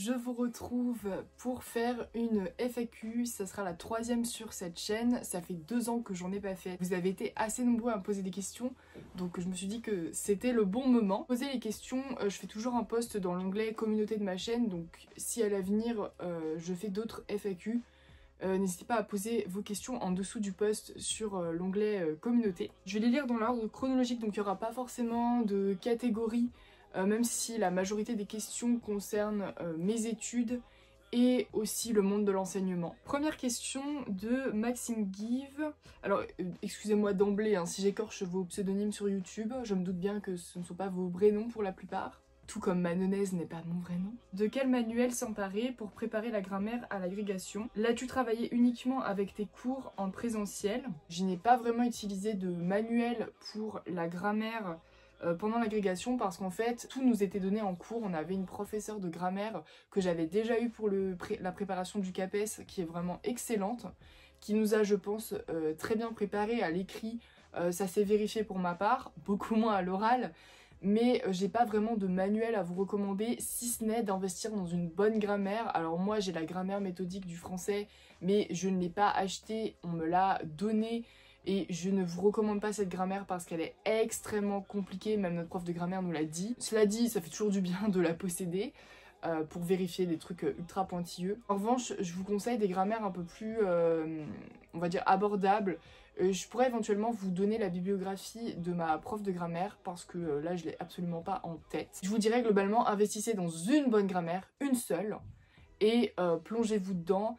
je vous retrouve pour faire une FAQ. Ça sera la 3e sur cette chaîne. Ça fait 2 ans que j'en ai pas fait. Vous avez été assez nombreux à me poser des questions, donc je me suis dit que c'était le bon moment. Poser les questions, je fais toujours un post dans l'onglet communauté de ma chaîne, donc si à l'avenir je fais d'autres FAQ, n'hésitez pas à poser vos questions en dessous du post sur l'onglet communauté. Je vais les lire dans l'ordre chronologique, donc il n'y aura pas forcément de catégorie, même si la majorité des questions concernent mes études et aussi le monde de l'enseignement. Première question de Maxime Give. Alors, excusez-moi d'emblée hein, si j'écorche vos pseudonymes sur YouTube, je me doute bien que ce ne sont pas vos vrais noms pour la plupart. Tout comme Manonaise n'est pas mon vrai nom. De quel manuel s'emparer pour préparer la grammaire à l'agrégation? L'as-tu travaillé uniquement avec tes cours en présentiel? Je n'ai pas vraiment utilisé de manuel pour la grammaire pendant l'agrégation parce qu'en fait tout nous était donné en cours. On avait une professeure de grammaire que j'avais déjà eue pour la préparation du CAPES qui est vraiment excellente, qui nous a je pense très bien préparé à l'écrit. Ça s'est vérifié pour ma part, beaucoup moins à l'oral. Mais j'ai pas vraiment de manuel à vous recommander, si ce n'est d'investir dans une bonne grammaire. Alors moi j'ai la grammaire méthodique du français, mais je ne l'ai pas achetée, on me l'a donnée. Et je ne vous recommande pas cette grammaire parce qu'elle est extrêmement compliquée, même notre prof de grammaire nous l'a dit. Cela dit, ça fait toujours du bien de la posséder pour vérifier des trucs ultra pointilleux. En revanche, je vous conseille des grammaires un peu plus, on va dire, abordables. Je pourrais éventuellement vous donner la bibliographie de ma prof de grammaire parce que là je l'ai absolument pas en tête. Je vous dirais globalement, investissez dans une bonne grammaire, une seule, et plongez-vous dedans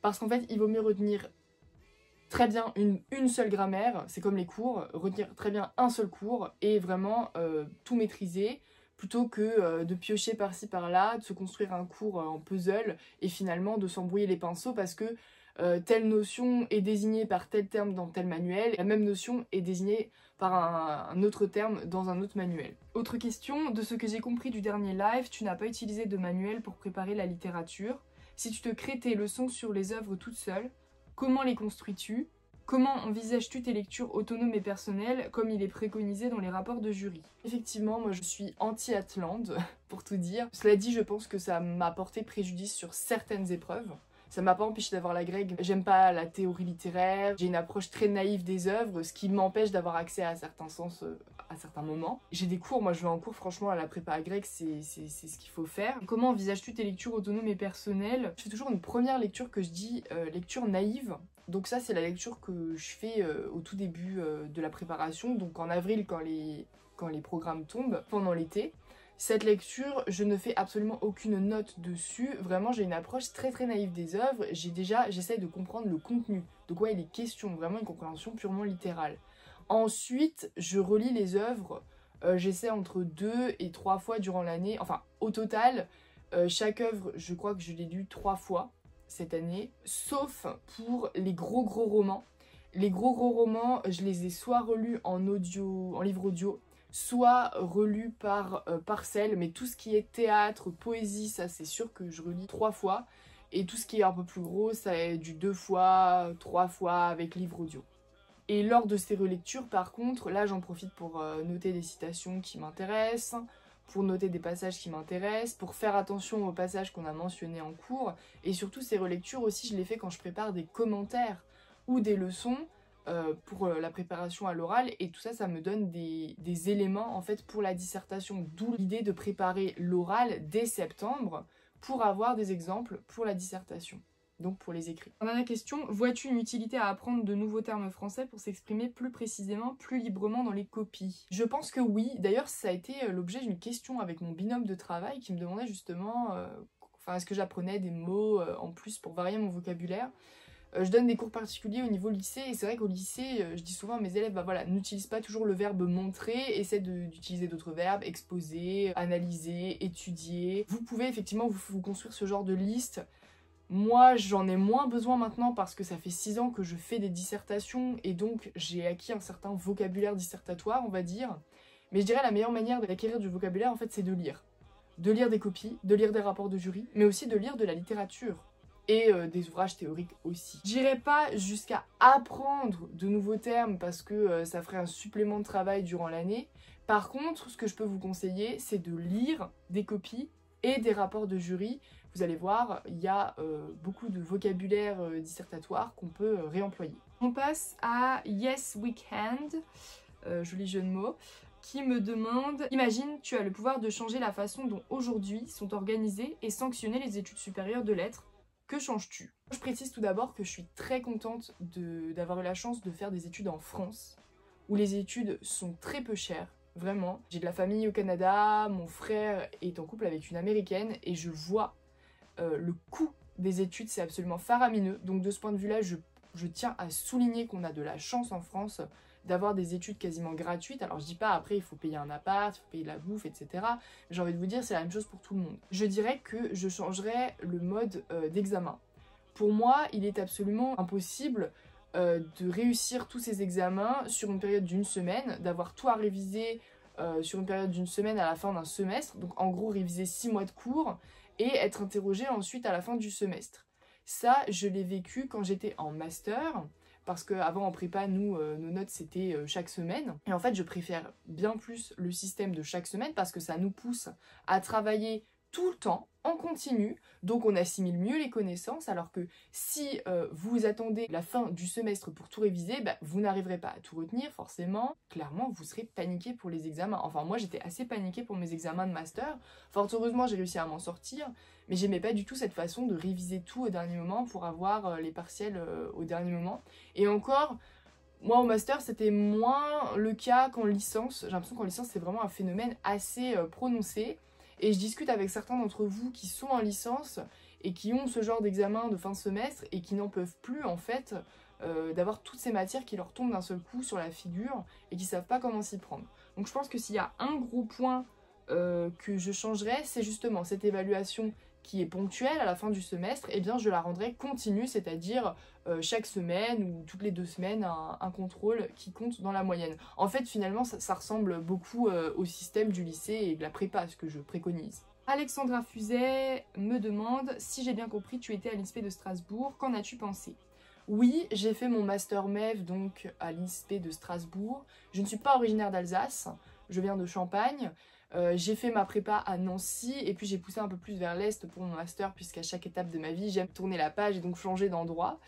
parce qu'en fait il vaut mieux retenir très bien une seule grammaire, c'est comme les cours, retenir très bien un seul cours et vraiment tout maîtriser plutôt que de piocher par-ci par-là, de se construire un cours en puzzle et finalement de s'embrouiller les pinceaux parce que telle notion est désignée par tel terme dans tel manuel, la même notion est désignée par un autre terme dans un autre manuel. Autre question, de ce que j'ai compris du dernier live, tu n'as pas utilisé de manuel pour préparer la littérature. Si tu te crées tes leçons sur les œuvres toute seule, comment les construis-tu? Comment envisages-tu tes lectures autonomes et personnelles comme il est préconisé dans les rapports de jury? Effectivement, moi je suis anti-Atlante, pour tout dire. Cela dit, je pense que ça m'a porté préjudice sur certaines épreuves. Ça m'a pas empêché d'avoir la grecque. J'aime pas la théorie littéraire, j'ai une approche très naïve des œuvres, ce qui m'empêche d'avoir accès à certains sens à certains moments. J'ai des cours, moi je vais en cours, franchement à la prépa à grec, c'est ce qu'il faut faire. Comment envisages-tu tes lectures autonomes et personnelles? Je fais toujours une première lecture que je dis lecture naïve. Donc ça c'est la lecture que je fais au tout début de la préparation, donc en avril quand les programmes tombent, pendant l'été. Cette lecture, je ne fais absolument aucune note dessus, vraiment j'ai une approche très naïve des œuvres, j'essaie de comprendre le contenu, de quoi il est question, vraiment une compréhension purement littérale. Ensuite, je relis les œuvres, j'essaie entre 2 et 3 fois durant l'année, enfin au total, chaque œuvre, je crois que je l'ai lu 3 fois cette année, sauf pour les gros romans. Les gros romans, je les ai soit relus en livre audio, soit relus par parcelle, mais tout ce qui est théâtre, poésie, ça c'est sûr que je relis 3 fois, et tout ce qui est un peu plus gros, ça est du 2 fois, 3 fois avec livre audio. Et lors de ces relectures, par contre, là j'en profite pour noter des citations qui m'intéressent, pour noter des passages qui m'intéressent, pour faire attention aux passages qu'on a mentionnés en cours, et surtout ces relectures aussi je les fais quand je prépare des commentaires ou des leçons, pour la préparation à l'oral, et tout ça, ça me donne des éléments en fait pour la dissertation, d'où l'idée de préparer l'oral dès septembre pour avoir des exemples pour la dissertation, donc pour les écrits. Dernière question, vois-tu une utilité à apprendre de nouveaux termes français pour s'exprimer plus précisément, plus librement dans les copies? Je pense que oui, d'ailleurs ça a été l'objet d'une question avec mon binôme de travail qui me demandait justement, est-ce que j'apprenais des mots en plus pour varier mon vocabulaire. Je donne des cours particuliers au niveau lycée et c'est vrai qu'au lycée, je dis souvent à mes élèves, voilà, n'utilise pas toujours le verbe montrer, essaie d'utiliser d'autres verbes, exposer, analyser, étudier. Vous pouvez effectivement vous construire ce genre de liste. Moi, j'en ai moins besoin maintenant parce que ça fait 6 ans que je fais des dissertations et donc j'ai acquis un certain vocabulaire dissertatoire, on va dire. Mais je dirais la meilleure manière d'acquérir du vocabulaire, en fait, c'est de lire. De lire des copies, de lire des rapports de jury, mais aussi de lire de la littérature. Et des ouvrages théoriques aussi. J'irai pas jusqu'à apprendre de nouveaux termes parce que ça ferait un supplément de travail durant l'année. Par contre, ce que je peux vous conseiller, c'est de lire des copies et des rapports de jury. Vous allez voir, il y a beaucoup de vocabulaire dissertatoire qu'on peut réemployer. On passe à Yes We Can, joli jeu de mots, qui me demande « Imagine, tu as le pouvoir de changer la façon dont aujourd'hui sont organisées et sanctionnées les études supérieures de lettres. Que changes-tu » Je précise tout d'abord que je suis très contente d'avoir eu la chance de faire des études en France, où les études sont très peu chères, vraiment. J'ai de la famille au Canada, mon frère est en couple avec une Américaine, et je vois le coût des études, c'est absolument faramineux. Donc de ce point de vue-là, je tiens à souligner qu'on a de la chance en France d'avoir des études quasiment gratuites. Alors je dis pas après il faut payer un appart, il faut payer de la bouffe, etc. J'ai envie de vous dire c'est la même chose pour tout le monde. Je dirais que je changerais le mode d'examen. Pour moi, il est absolument impossible de réussir tous ces examens sur une période d'une semaine, d'avoir tout à réviser sur une période d'une semaine à la fin d'un semestre. Donc en gros réviser 6 mois de cours et être interrogé ensuite à la fin du semestre. Ça, je l'ai vécu quand j'étais en master, parce qu'avant en prépa, nous, nos notes c'était chaque semaine. Et en fait, je préfère bien plus le système de chaque semaine parce que ça nous pousse à travailler tout le temps, en continu, donc on assimile mieux les connaissances, alors que si vous attendez la fin du semestre pour tout réviser, bah, vous n'arriverez pas à tout retenir forcément. Clairement, vous serez paniqué pour les examens. Enfin, moi j'étais assez paniquée pour mes examens de master. Fort heureusement, j'ai réussi à m'en sortir, mais j'aimais pas du tout cette façon de réviser tout au dernier moment pour avoir les partiels au dernier moment. Et encore, moi au master c'était moins le cas qu'en licence. J'ai l'impression qu'en licence c'est vraiment un phénomène assez prononcé. Et je discute avec certains d'entre vous qui sont en licence et qui ont ce genre d'examen de fin de semestre et qui n'en peuvent plus en fait d'avoir toutes ces matières qui leur tombent d'un seul coup sur la figure et qui savent pas comment s'y prendre. Donc je pense que s'il y a un gros point que je changerais, c'est justement cette évaluation qui est ponctuelle à la fin du semestre, et bien je la rendrai continue, c'est-à-dire chaque semaine ou toutes les 2 semaines un contrôle qui compte dans la moyenne. En fait finalement ça ressemble beaucoup au système du lycée et de la prépa, ce que je préconise. Alexandra Fuzet me demande « Si j'ai bien compris, tu étais à l'INSPE de Strasbourg, qu'en as-tu pensé ?» Oui, j'ai fait mon master MEF donc à l'INSPE de Strasbourg. Je ne suis pas originaire d'Alsace, je viens de Champagne. J'ai fait ma prépa à Nancy et puis j'ai poussé un peu plus vers l'est pour mon master puisqu'à chaque étape de ma vie j'aime tourner la page et donc changer d'endroit.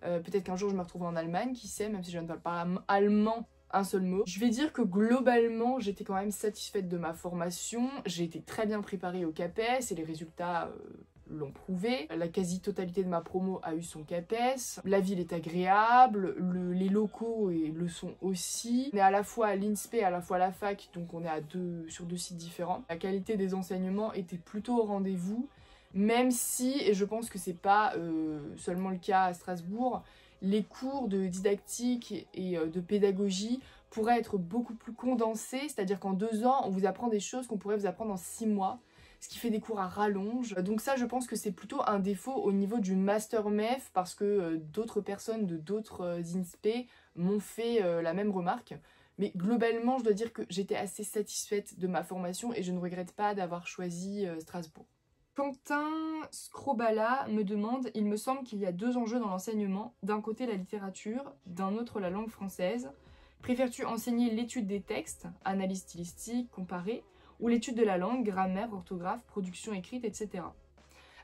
Peut-être qu'un jour je me retrouverai en Allemagne, qui sait, même si je ne parle pas allemand un seul mot. Je vais dire que globalement j'étais quand même satisfaite de ma formation, j'ai été très bien préparée au CAPES et les résultats l'ont prouvé. La quasi-totalité de ma promo a eu son CAPES. La ville est agréable, les locaux le sont aussi. On est à la fois à l'INSPE et à la fois à la fac, donc on est sur 2 sites différents. La qualité des enseignements était plutôt au rendez-vous, même si, et je pense que c'est pas seulement le cas à Strasbourg, les cours de didactique et de pédagogie pourraient être beaucoup plus condensés, c'est-à-dire qu'en 2 ans, on vous apprend des choses qu'on pourrait vous apprendre en 6 mois. Ce qui fait des cours à rallonge. Donc ça, je pense que c'est plutôt un défaut au niveau du master MEF parce que d'autres personnes de d'autres INSPE m'ont fait la même remarque. Mais globalement, je dois dire que j'étais assez satisfaite de ma formation et je ne regrette pas d'avoir choisi Strasbourg. Quentin Scrobala me demande « Il me semble qu'il y a 2 enjeux dans l'enseignement, d'un côté la littérature, d'un autre la langue française. Préfères-tu enseigner l'étude des textes, analyse stylistique, comparée, ou l'étude de la langue, grammaire, orthographe, production écrite, etc. »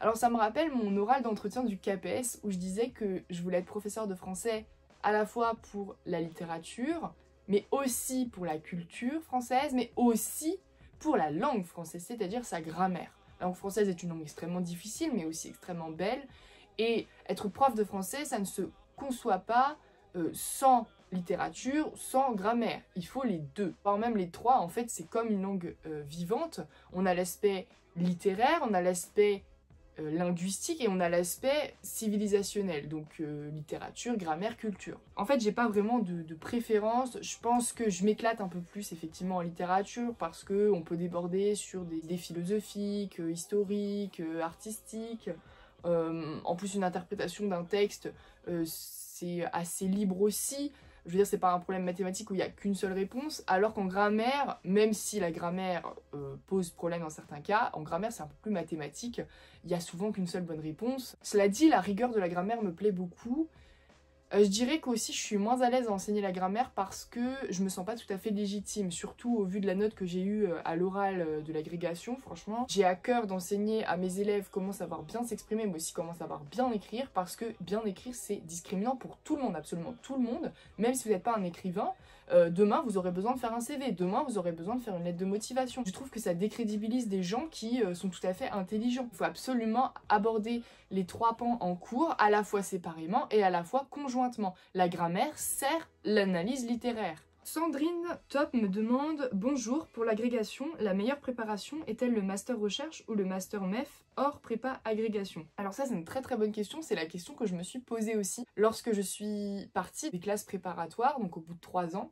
Alors ça me rappelle mon oral d'entretien du CAPES où je disais que je voulais être professeur de français à la fois pour la littérature, mais aussi pour la culture française, mais aussi pour la langue française, c'est-à-dire sa grammaire. La langue française est une langue extrêmement difficile, mais aussi extrêmement belle, et être prof de français, ça ne se conçoit pas sans littérature, sans grammaire. Il faut les 2. Voire même les 3, en fait, c'est comme une langue vivante. On a l'aspect littéraire, on a l'aspect linguistique et on a l'aspect civilisationnel. Donc littérature, grammaire, culture. En fait, j'ai pas vraiment de préférence. Je pense que je m'éclate un peu plus effectivement en littérature parce qu'on peut déborder sur des idées philosophiques, historiques, artistiques. En plus, une interprétation d'un texte, c'est assez libre aussi. Je veux dire, c'est pas un problème mathématique où il n'y a qu'une seule réponse, alors qu'en grammaire, même si la grammaire pose problème dans certains cas, en grammaire c'est un peu plus mathématique, il y a souvent qu'une seule bonne réponse. Cela dit, la rigueur de la grammaire me plaît beaucoup. Je dirais qu'aussi je suis moins à l'aise à enseigner la grammaire parce que je me sens pas tout à fait légitime, surtout au vu de la note que j'ai eue à l'oral de l'agrégation. Franchement, j'ai à cœur d'enseigner à mes élèves comment savoir bien s'exprimer, mais aussi comment savoir bien écrire, parce que bien écrire c'est discriminant pour tout le monde, absolument tout le monde. Même si vous n'êtes pas un écrivain, demain vous aurez besoin de faire un CV, demain vous aurez besoin de faire une lettre de motivation. Je trouve que ça décrédibilise des gens qui sont tout à fait intelligents. Il faut absolument aborder les 3 pans en cours, à la fois séparément et à la fois conjointement. La grammaire sert l'analyse littéraire. Sandrine Top me demande « Bonjour, pour l'agrégation, la meilleure préparation est-elle le master recherche ou le master MEF hors prépa agrégation ?» Alors ça c'est une très bonne question, c'est la question que je me suis posée aussi lorsque je suis partie des classes préparatoires, donc au bout de 3 ans.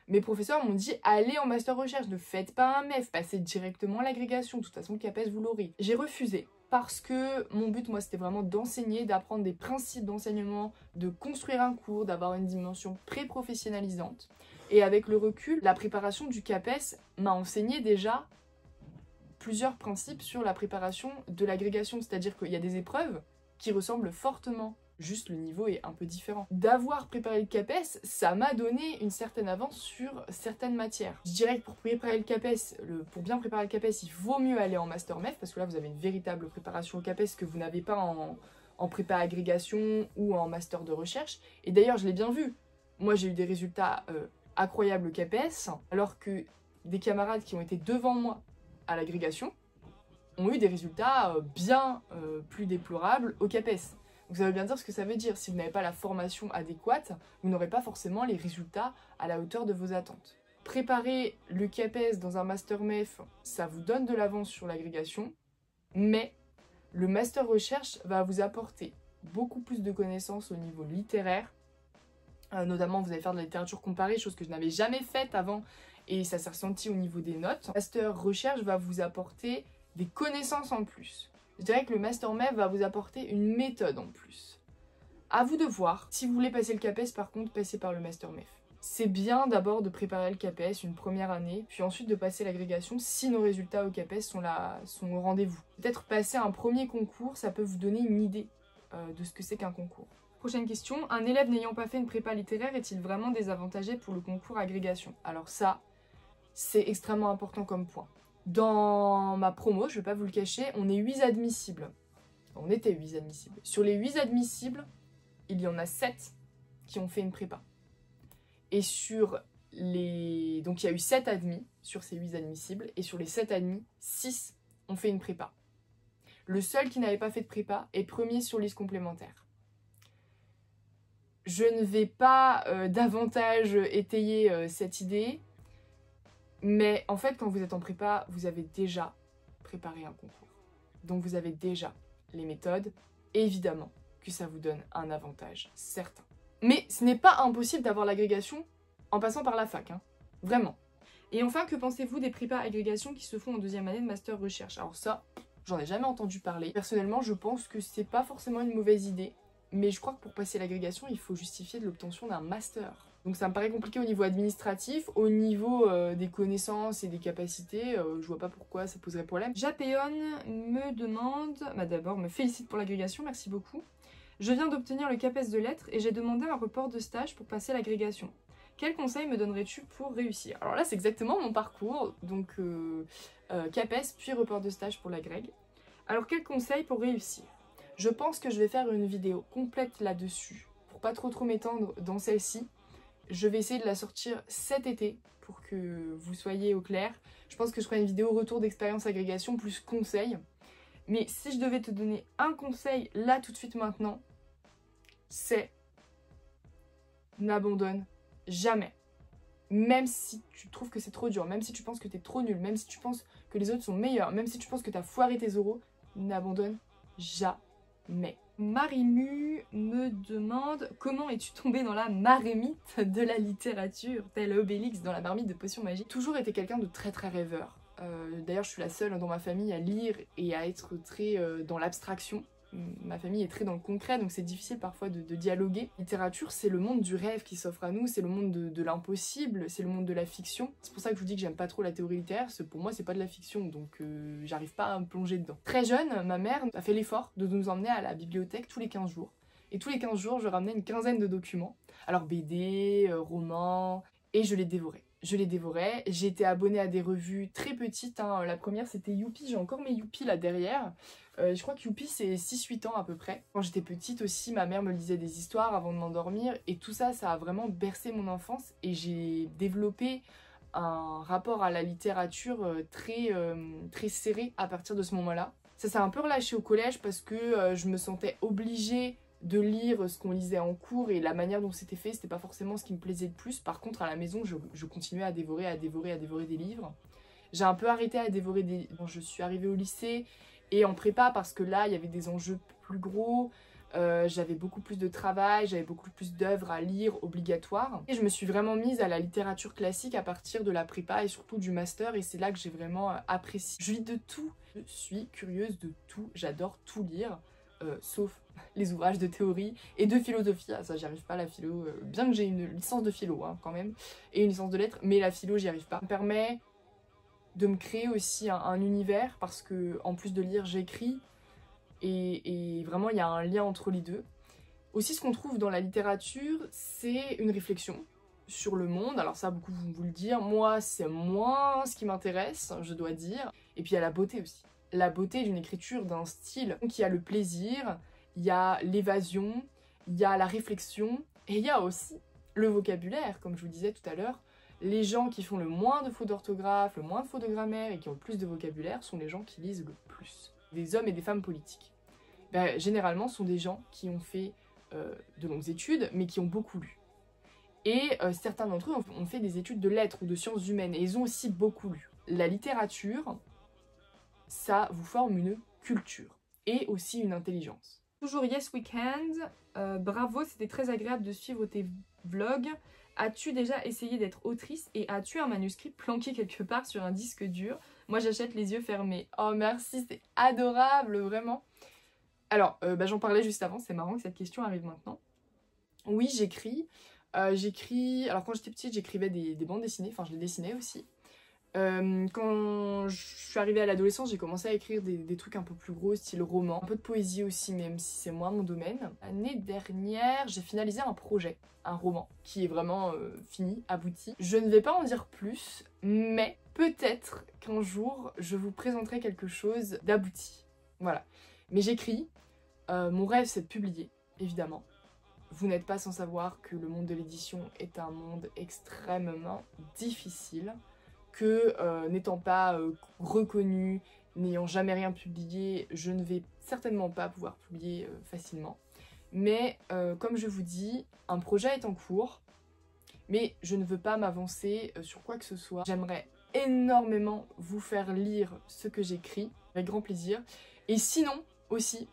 Mes professeurs m'ont dit allez en master recherche, ne faites pas un MEF, passez directement à l'agrégation, de toute façon le CAPES vous l'aurez. J'ai refusé parce que mon but moi c'était vraiment d'enseigner, d'apprendre des principes d'enseignement, de construire un cours, d'avoir une dimension pré-professionnalisante. Et avec le recul, la préparation du CAPES m'a enseigné déjà plusieurs principes sur la préparation de l'agrégation, c'est-à-dire qu'il y a des épreuves qui ressemblent fortement. Juste le niveau est un peu différent. D'avoir préparé le CAPES, ça m'a donné une certaine avance sur certaines matières. Je dirais que pour préparer le CAPES, pour bien préparer le CAPES, il vaut mieux aller en Master MEF, parce que là vous avez une véritable préparation au CAPES que vous n'avez pas en prépa agrégation ou en Master de recherche. Et d'ailleurs je l'ai bien vu, moi j'ai eu des résultats incroyables au CAPES, alors que des camarades qui ont été devant moi à l'agrégation ont eu des résultats bien plus déplorables au CAPES. Donc ça veut bien dire ce que ça veut dire. Si vous n'avez pas la formation adéquate, vous n'aurez pas forcément les résultats à la hauteur de vos attentes. Préparer le CAPES dans un Master MEF, ça vous donne de l'avance sur l'agrégation, mais le Master Recherche va vous apporter beaucoup plus de connaissances au niveau littéraire. Notamment, vous allez faire de la littérature comparée, chose que je n'avais jamais faite avant, et ça s'est ressenti au niveau des notes. Master Recherche va vous apporter des connaissances en plus. Je dirais que le Master MEF va vous apporter une méthode en plus. À vous de voir. Si vous voulez passer le CAPES, par contre, passez par le Master MEF. C'est bien d'abord de préparer le CAPES une première année, puis ensuite de passer l'agrégation si nos résultats au CAPES sont au rendez-vous. Peut-être passer un premier concours, ça peut vous donner une idée de ce que c'est qu'un concours. Prochaine question. Un élève n'ayant pas fait une prépa littéraire est-il vraiment désavantagé pour le concours agrégation? Alors ça, c'est extrêmement important comme point. Dans ma promo, je ne vais pas vous le cacher, on est 8 admissibles. On était 8 admissibles. Sur les 8 admissibles, il y en a 7 qui ont fait une prépa. Et sur les... Donc il y a eu 7 admis sur ces 8 admissibles, et sur les 7 admis, 6 ont fait une prépa. Le seul qui n'avait pas fait de prépa est premier sur liste complémentaire. Je ne vais pas davantage étayer cette idée, mais en fait, quand vous êtes en prépa, vous avez déjà préparé un concours. Donc vous avez déjà les méthodes, et évidemment que ça vous donne un avantage certain. Mais ce n'est pas impossible d'avoir l'agrégation en passant par la fac, hein. Vraiment. Et enfin, que pensez-vous des prépas agrégation qui se font en deuxième année de Master Recherche? Alors ça, j'en ai jamais entendu parler. Personnellement, je pense que c'est pas forcément une mauvaise idée, mais je crois que pour passer l'agrégation, il faut justifier de l'obtention d'un master. Donc ça me paraît compliqué au niveau administratif, au niveau des connaissances et des capacités, je vois pas pourquoi ça poserait problème. Japéon me demande, d'abord me félicite pour l'agrégation, merci beaucoup. Je viens d'obtenir le CAPES de lettres et j'ai demandé un report de stage pour passer l'agrégation. Quel conseil me donnerais-tu pour réussir? Alors là c'est exactement mon parcours, donc CAPES puis report de stage pour l'agrég. Alors quel conseil pour réussir? Je pense que je vais faire une vidéo complète là-dessus, pour pas trop m'étendre dans celle-ci. Je vais essayer de la sortir cet été pour que vous soyez au clair. Je pense que je ferai une vidéo retour d'expérience agrégation plus conseil. Mais si je devais te donner un conseil là tout de suite maintenant, c'est n'abandonne jamais. Même si tu trouves que c'est trop dur, même si tu penses que t'es trop nul, même si tu penses que les autres sont meilleurs, même si tu penses que t'as foiré tes oraux, n'abandonne jamais. Marimu me demande comment es-tu tombée dans la marmite de la littérature, tel Obélix dans la marmite de potions magiques. Toujours été quelqu'un de très rêveur. D'ailleurs je suis la seule dans ma famille à lire et à être très dans l'abstraction. Ma famille est très dans le concret, donc c'est difficile parfois de dialoguer. La littérature, c'est le monde du rêve qui s'offre à nous, c'est le monde de l'impossible, c'est le monde de la fiction. C'est pour ça que je vous dis que j'aime pas trop la théorie littéraire, parce que pour moi c'est pas de la fiction, donc j'arrive pas à me plonger dedans. Très jeune, ma mère a fait l'effort de nous emmener à la bibliothèque tous les 15 jours. Et tous les 15 jours, je ramenais une quinzaine de documents. Alors BD, romans, et je les dévorais. Je les dévorais. J'ai été abonnée à des revues très petites, hein. La première c'était Youpi, j'ai encore mes Youpi là derrière. Je crois que Youpi c'est 6-8 ans à peu près. Quand j'étais petite aussi, ma mère me lisait des histoires avant de m'endormir. Et tout ça, ça a vraiment bercé mon enfance. Et j'ai développé un rapport à la littérature très serré à partir de ce moment-là. Ça s'est un peu relâché au collège parce que je me sentais obligée de lire ce qu'on lisait en cours et la manière dont c'était fait, c'était pas forcément ce qui me plaisait le plus. Par contre, à la maison, je continuais à dévorer des livres. J'ai un peu arrêté à dévorer des... Bon, je suis arrivée au lycée et en prépa parce que là, il y avait des enjeux plus gros. J'avais beaucoup plus de travail, j'avais beaucoup plus d'œuvres à lire obligatoires. Et je me suis vraiment mise à la littérature classique à partir de la prépa et surtout du master. Et c'est là que j'ai vraiment apprécié. Je lis de tout. Je suis curieuse de tout. J'adore tout lire. Sauf les ouvrages de théorie et de philosophie. Ah, ça, j'y arrive pas, la philo. Bien que j'ai une licence de philo, hein, quand même, et une licence de lettres, mais la philo, j'y arrive pas. Ça me permet de me créer aussi un univers, parce que en plus de lire, j'écris, et vraiment, il y a un lien entre les deux. Aussi, ce qu'on trouve dans la littérature, c'est une réflexion sur le monde. Alors ça, beaucoup vont vous le dire. Moi, c'est moins ce qui m'intéresse, je dois dire. Et puis, il y a la beauté aussi. La beauté d'une écriture, d'un style. Donc il y a le plaisir, il y a l'évasion, il y a la réflexion, et il y a aussi le vocabulaire, comme je vous disais tout à l'heure. Les gens qui font le moins de fautes d'orthographe, le moins de fautes de grammaire et qui ont le plus de vocabulaire sont les gens qui lisent le plus. Des hommes et des femmes politiques. Ben, généralement, ce sont des gens qui ont fait de longues études, mais qui ont beaucoup lu. Et certains d'entre eux ont fait des études de lettres ou de sciences humaines, et ils ont aussi beaucoup lu. La littérature, ça vous forme une culture et aussi une intelligence. Toujours Yes Weekend, bravo, c'était très agréable de suivre tes vlogs. As-tu déjà essayé d'être autrice et as-tu un manuscrit planqué quelque part sur un disque dur? Moi j'achète les yeux fermés. Oh merci, c'est adorable, vraiment. Alors, j'en parlais juste avant, c'est marrant que cette question arrive maintenant. Oui, j'écris. Alors quand j'étais petite, j'écrivais des bandes dessinées, enfin je les dessinais aussi. Quand je suis arrivée à l'adolescence, j'ai commencé à écrire des trucs un peu plus gros, style roman. Un peu de poésie aussi, même si c'est moins mon domaine. L'année dernière, j'ai finalisé un projet, un roman, qui est vraiment fini, abouti. Je ne vais pas en dire plus, mais peut-être qu'un jour, je vous présenterai quelque chose d'abouti. Voilà. Mais j'écris. Mon rêve, c'est de publier, évidemment. Vous n'êtes pas sans savoir que le monde de l'édition est un monde extrêmement difficile. Que n'étant pas reconnue, n'ayant jamais rien publié, je ne vais certainement pas pouvoir publier facilement. Mais comme je vous dis, un projet est en cours, mais je ne veux pas m'avancer sur quoi que ce soit. J'aimerais énormément vous faire lire ce que j'écris, avec grand plaisir. Et sinon, aussi,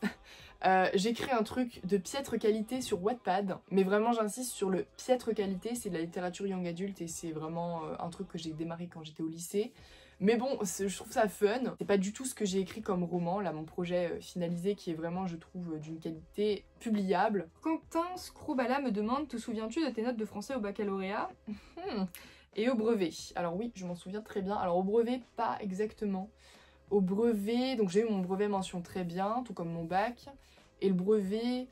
j'écris un truc de piètre qualité sur Wattpad, mais vraiment j'insiste sur le piètre qualité, c'est de la littérature young adulte et c'est vraiment un truc que j'ai démarré quand j'étais au lycée. Mais bon, je trouve ça fun. C'est pas du tout ce que j'ai écrit comme roman, là mon projet finalisé qui est vraiment, je trouve, d'une qualité publiable. Quentin Scrobala me demande, te souviens-tu de tes notes de français au baccalauréat et au brevet? Alors oui, je m'en souviens très bien. Alors au brevet, pas exactement. Au brevet, donc j'ai eu mon brevet mention très bien, tout comme mon bac. Et le brevet,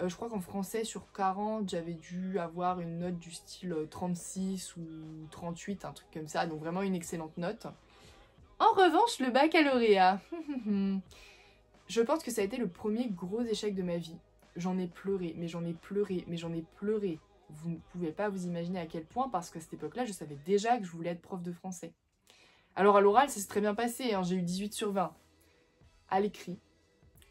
je crois qu'en français, sur 40, j'avais dû avoir une note du style 36 ou 38, un truc comme ça. Donc vraiment une excellente note. En revanche, le baccalauréat, je pense que ça a été le premier gros échec de ma vie. J'en ai pleuré, mais j'en ai pleuré, mais j'en ai pleuré. Vous ne pouvez pas vous imaginer à quel point, parce qu'à cette époque-là, je savais déjà que je voulais être prof de français. Alors à l'oral, ça s'est très bien passé, hein, j'ai eu 18 sur 20. À l'écrit,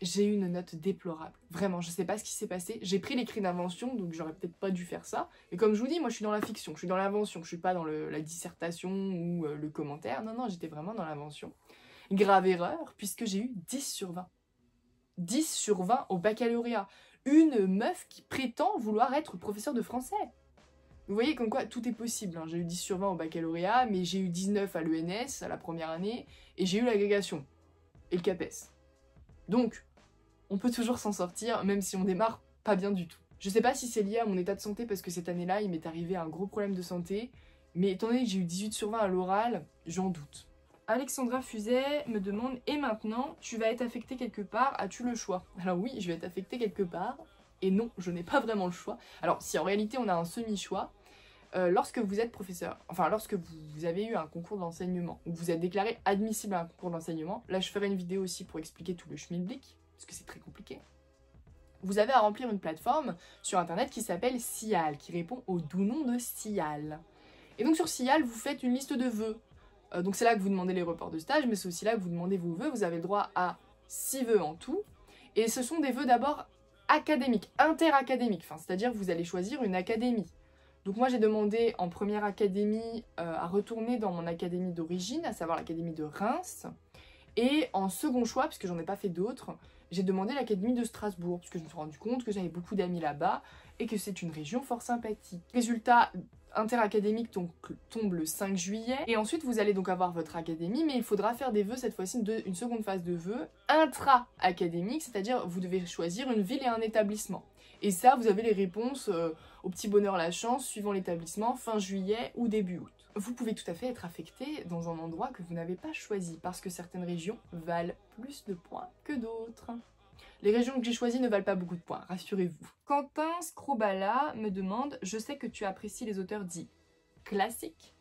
j'ai eu une note déplorable. Vraiment, je sais pas ce qui s'est passé. J'ai pris l'écrit d'invention, donc j'aurais peut-être pas dû faire ça. Mais comme je vous dis, moi je suis dans la fiction, je suis dans l'invention, je suis pas dans la dissertation ou le commentaire. Non, non, j'étais vraiment dans l'invention. Grave erreur, puisque j'ai eu 10 sur 20. 10 sur 20 au baccalauréat. Une meuf qui prétend vouloir être professeure de français. Vous voyez comme quoi tout est possible, hein. J'ai eu 10 sur 20 au baccalauréat, mais j'ai eu 19 à l'ENS, à la première année, et j'ai eu l'agrégation, et le CAPES. Donc, on peut toujours s'en sortir, même si on démarre pas bien du tout. Je sais pas si c'est lié à mon état de santé, parce que cette année-là, il m'est arrivé un gros problème de santé, mais étant donné que j'ai eu 18 sur 20 à l'oral, j'en doute. Alexandra Fuset me demande, et maintenant, tu vas être affectée quelque part, as-tu le choix? Alors oui, je vais être affectée quelque part, Et non, je n'ai pas vraiment le choix. Alors si en réalité on a un semi-choix, lorsque vous êtes professeur, enfin lorsque vous avez eu un concours d'enseignement, ou vous êtes déclaré admissible à un concours d'enseignement, là je ferai une vidéo aussi pour expliquer tout le schmilblick, parce que c'est très compliqué. Vous avez à remplir une plateforme sur internet qui s'appelle SIAL, qui répond au doux nom de SIAL. Et donc sur SIAL, vous faites une liste de vœux. Donc c'est là que vous demandez les reports de stage, mais c'est aussi là que vous demandez vos vœux. Vous avez le droit à 6 vœux en tout. Et ce sont des vœux d'abord académiques, interacadémiques. Enfin, c'est-à-dire que vous allez choisir une académie. Donc moi j'ai demandé en première académie à retourner dans mon académie d'origine, à savoir l'académie de Reims. Et en second choix, puisque j'en ai pas fait d'autres, j'ai demandé l'académie de Strasbourg, parce que je me suis rendu compte que j'avais beaucoup d'amis là-bas et que c'est une région fort sympathique. Résultat interacadémique tombe le 5 juillet. Et ensuite vous allez donc avoir votre académie, mais il faudra faire des vœux, cette fois-ci une seconde phase de vœux intra-académique, c'est-à-dire vous devez choisir une ville et un établissement. Et ça, vous avez les réponses au petit bonheur la chance, suivant l'établissement, fin juillet ou début août. Vous pouvez tout à fait être affecté dans un endroit que vous n'avez pas choisi, parce que certaines régions valent plus de points que d'autres. Les régions que j'ai choisies ne valent pas beaucoup de points, rassurez-vous. Quentin Scrobala me demande « Je sais que tu apprécies les auteurs dits classiques,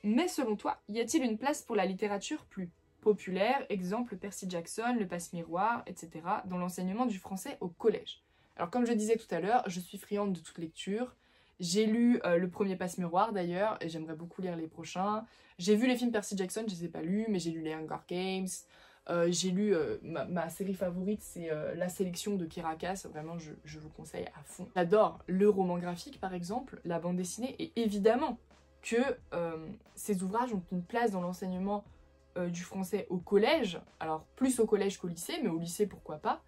mais selon toi, y a-t-il une place pour la littérature plus populaire, exemple Percy Jackson, Le Passe-Miroir, etc., dans l'enseignement du français au collège ?» Alors comme je disais tout à l'heure, je suis friande de toute lecture. J'ai lu le premier Passe-Miroir d'ailleurs, et j'aimerais beaucoup lire les prochains. J'ai vu les films Percy Jackson, je ne les ai pas lus, mais j'ai lu les Hunger Games. J'ai lu ma série favorite, c'est La Sélection de Kirakas, vraiment je vous conseille à fond. J'adore le roman graphique par exemple, la bande dessinée, et évidemment que ces ouvrages ont une place dans l'enseignement du français au collège, alors plus au collège qu'au lycée, mais au lycée pourquoi pas.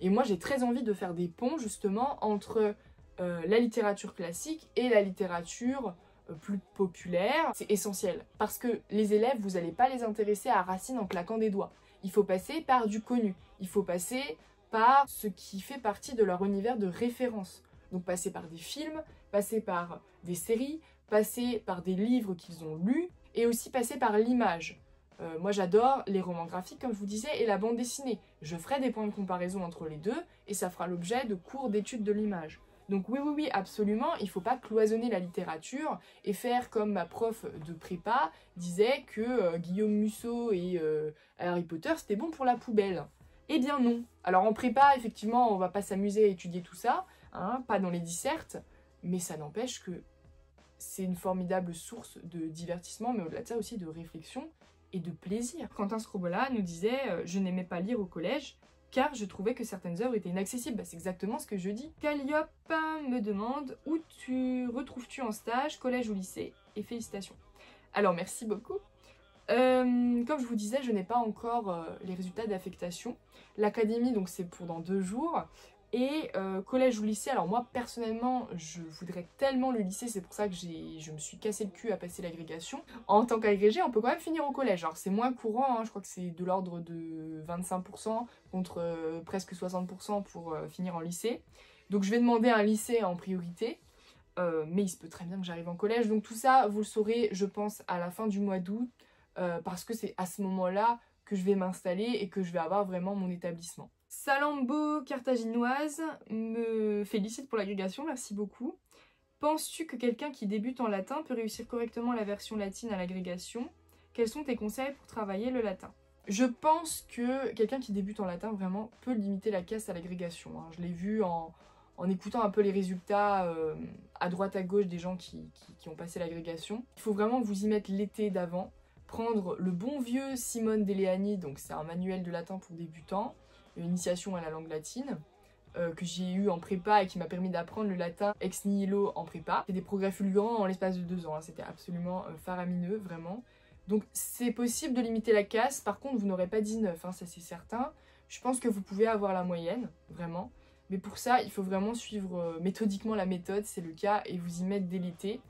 Et moi j'ai très envie de faire des ponts justement entre la littérature classique et la littérature plus populaire. C'est essentiel, parce que les élèves, vous n'allez pas les intéresser à Racine en claquant des doigts. Il faut passer par du connu, il faut passer par ce qui fait partie de leur univers de référence. Donc passer par des films, passer par des séries, passer par des livres qu'ils ont lus, et aussi passer par l'image. Moi j'adore les romans graphiques comme je vous disais et la bande dessinée. Je ferai des points de comparaison entre les deux et ça fera l'objet de cours d'études de l'image. Donc oui, absolument, il ne faut pas cloisonner la littérature et faire comme ma prof de prépa disait que Guillaume Musso et Harry Potter c'était bon pour la poubelle. Eh bien non. Alors en prépa, effectivement, on va pas s'amuser à étudier tout ça, hein, pas dans les dissertes, mais ça n'empêche que c'est une formidable source de divertissement, mais au-delà de ça aussi de réflexion et de plaisir. Quentin Scrobola nous disait « Je n'aimais pas lire au collège, car je trouvais que certaines œuvres étaient inaccessibles. » Bah, c'est exactement ce que je dis. Calliope me demande « Où retrouves-tu en stage, collège ou lycée ?» Et félicitations. Alors merci beaucoup. Comme je vous disais, je n'ai pas encore les résultats d'affectation. L'académie, donc c'est pour dans 2 jours. Et collège ou lycée, alors moi personnellement je voudrais tellement le lycée, c'est pour ça que je me suis cassé le cul à passer l'agrégation. En tant qu'agrégé on peut quand même finir au collège, alors c'est moins courant, hein, je crois que c'est de l'ordre de 25% contre presque 60% pour finir en lycée. Donc je vais demander un lycée en priorité, mais il se peut très bien que j'arrive en collège. Donc tout ça vous le saurez je pense à la fin du mois d'août, parce que c'est à ce moment-là que je vais m'installer et que je vais avoir vraiment mon établissement. Salambo Carthaginoise me félicite pour l'agrégation, merci beaucoup. Penses-tu que quelqu'un qui débute en latin peut réussir correctement la version latine à l'agrégation? Quels sont tes conseils pour travailler le latin? Je pense que quelqu'un qui débute en latin vraiment peut limiter la casse à l'agrégation. Hein. Je l'ai vu en écoutant un peu les résultats à droite à gauche des gens qui ont passé l'agrégation. Il faut vraiment vous y mettre l'été d'avant, prendre le bon vieux Simone Deleani, donc c'est un manuel de latin pour débutants, une initiation à la langue latine, que j'ai eu en prépa et qui m'a permis d'apprendre le latin ex nihilo en prépa. C'est des progrès fulgurants en l'espace de 2 ans, hein. C'était absolument faramineux, vraiment. Donc c'est possible de limiter la casse, par contre vous n'aurez pas 19, hein, ça c'est certain. Je pense que vous pouvez avoir la moyenne, vraiment. Mais pour ça, il faut vraiment suivre méthodiquement la méthode, c'est le cas, et vous y mettre dès l'été.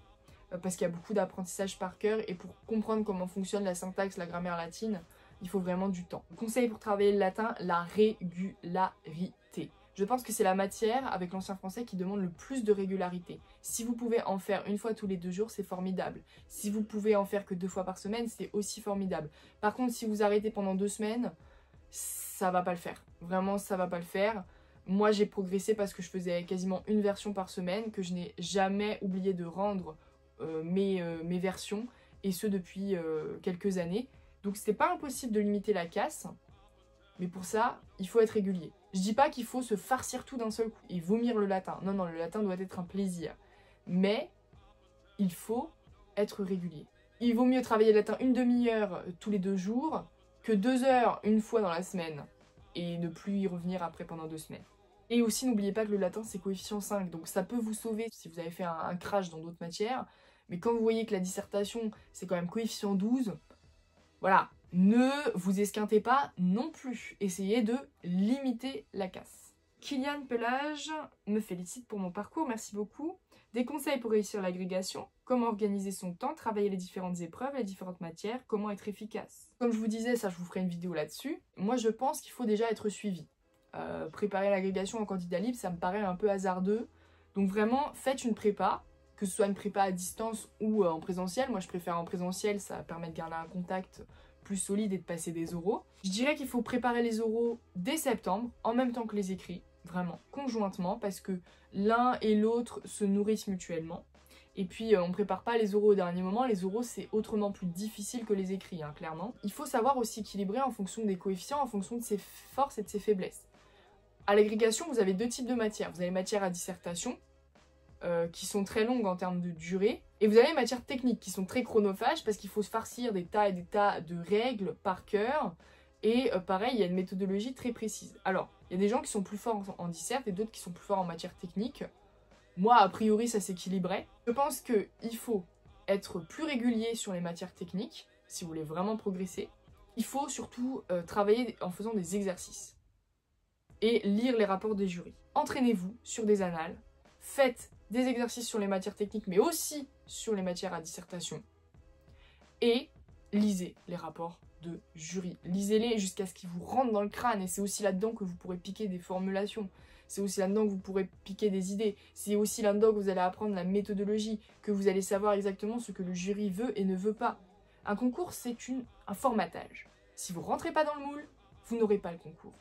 Parce qu'il y a beaucoup d'apprentissage par cœur, et pour comprendre comment fonctionne la syntaxe, la grammaire latine, il faut vraiment du temps. Conseil pour travailler le latin, la régularité. Je pense que c'est la matière, avec l'ancien français, qui demande le plus de régularité. Si vous pouvez en faire 1 fois tous les 2 jours, c'est formidable. Si vous pouvez en faire que 2 fois par semaine, c'est aussi formidable. Par contre, si vous arrêtez pendant 2 semaines, ça va pas le faire. Vraiment, ça va pas le faire. Moi j'ai progressé parce que je faisais quasiment une version par semaine, que je n'ai jamais oublié de rendre mes versions, et ce depuis quelques années. Donc c'était pas impossible de limiter la casse, mais pour ça, il faut être régulier. Je dis pas qu'il faut se farcir tout d'un seul coup et vomir le latin. Non, non, le latin doit être un plaisir. Mais il faut être régulier. Il vaut mieux travailler le latin une demi-heure tous les 2 jours que 2 heures une fois dans la semaine et ne plus y revenir après pendant 2 semaines. Et aussi, n'oubliez pas que le latin, c'est coefficient 5, donc ça peut vous sauver si vous avez fait un crash dans d'autres matières. Mais quand vous voyez que la dissertation, c'est quand même coefficient 12, voilà, ne vous esquintez pas non plus. Essayez de limiter la casse. Kylian Pelage me félicite pour mon parcours, merci beaucoup. Des conseils pour réussir l'agrégation, comment organiser son temps, travailler les différentes épreuves, les différentes matières, comment être efficace. Comme je vous disais, ça je vous ferai une vidéo là-dessus. Moi je pense qu'il faut déjà être suivi. Préparer l'agrégation en candidat libre, ça me paraît un peu hasardeux. Donc vraiment, faites une prépa, que ce soit une prépa à distance ou en présentiel. Moi je préfère en présentiel, ça permet de garder un contact plus solide et de passer des oraux. Je dirais qu'il faut préparer les oraux dès septembre, en même temps que les écrits, vraiment, conjointement, parce que l'un et l'autre se nourrissent mutuellement. Et puis on ne prépare pas les oraux au dernier moment, les oraux c'est autrement plus difficile que les écrits, hein, clairement. Il faut savoir aussi équilibrer en fonction des coefficients, en fonction de ses forces et de ses faiblesses. À l'agrégation, vous avez 2 types de matières. Vous avez les matières à dissertation, qui sont très longues en termes de durée, et vous avez les matières techniques qui sont très chronophages parce qu'il faut se farcir des tas et des tas de règles par cœur, et pareil, il y a une méthodologie très précise. Alors, il y a des gens qui sont plus forts en dissert et d'autres qui sont plus forts en matière technique. Moi, a priori, ça s'équilibrait. Je pense qu'il faut être plus régulier sur les matières techniques, si vous voulez vraiment progresser. Il faut surtout travailler en faisant des exercices et lire les rapports des jurys. Entraînez-vous sur des annales, faites des exercices sur les matières techniques, mais aussi sur les matières à dissertation. Et lisez les rapports de jury. Lisez-les jusqu'à ce qu'ils vous rentrent dans le crâne. Et c'est aussi là-dedans que vous pourrez piquer des formulations. C'est aussi là-dedans que vous pourrez piquer des idées. C'est aussi là-dedans que vous allez apprendre la méthodologie, que vous allez savoir exactement ce que le jury veut et ne veut pas. Un concours, c'est un formatage. Si vous ne rentrez pas dans le moule, vous n'aurez pas le concours.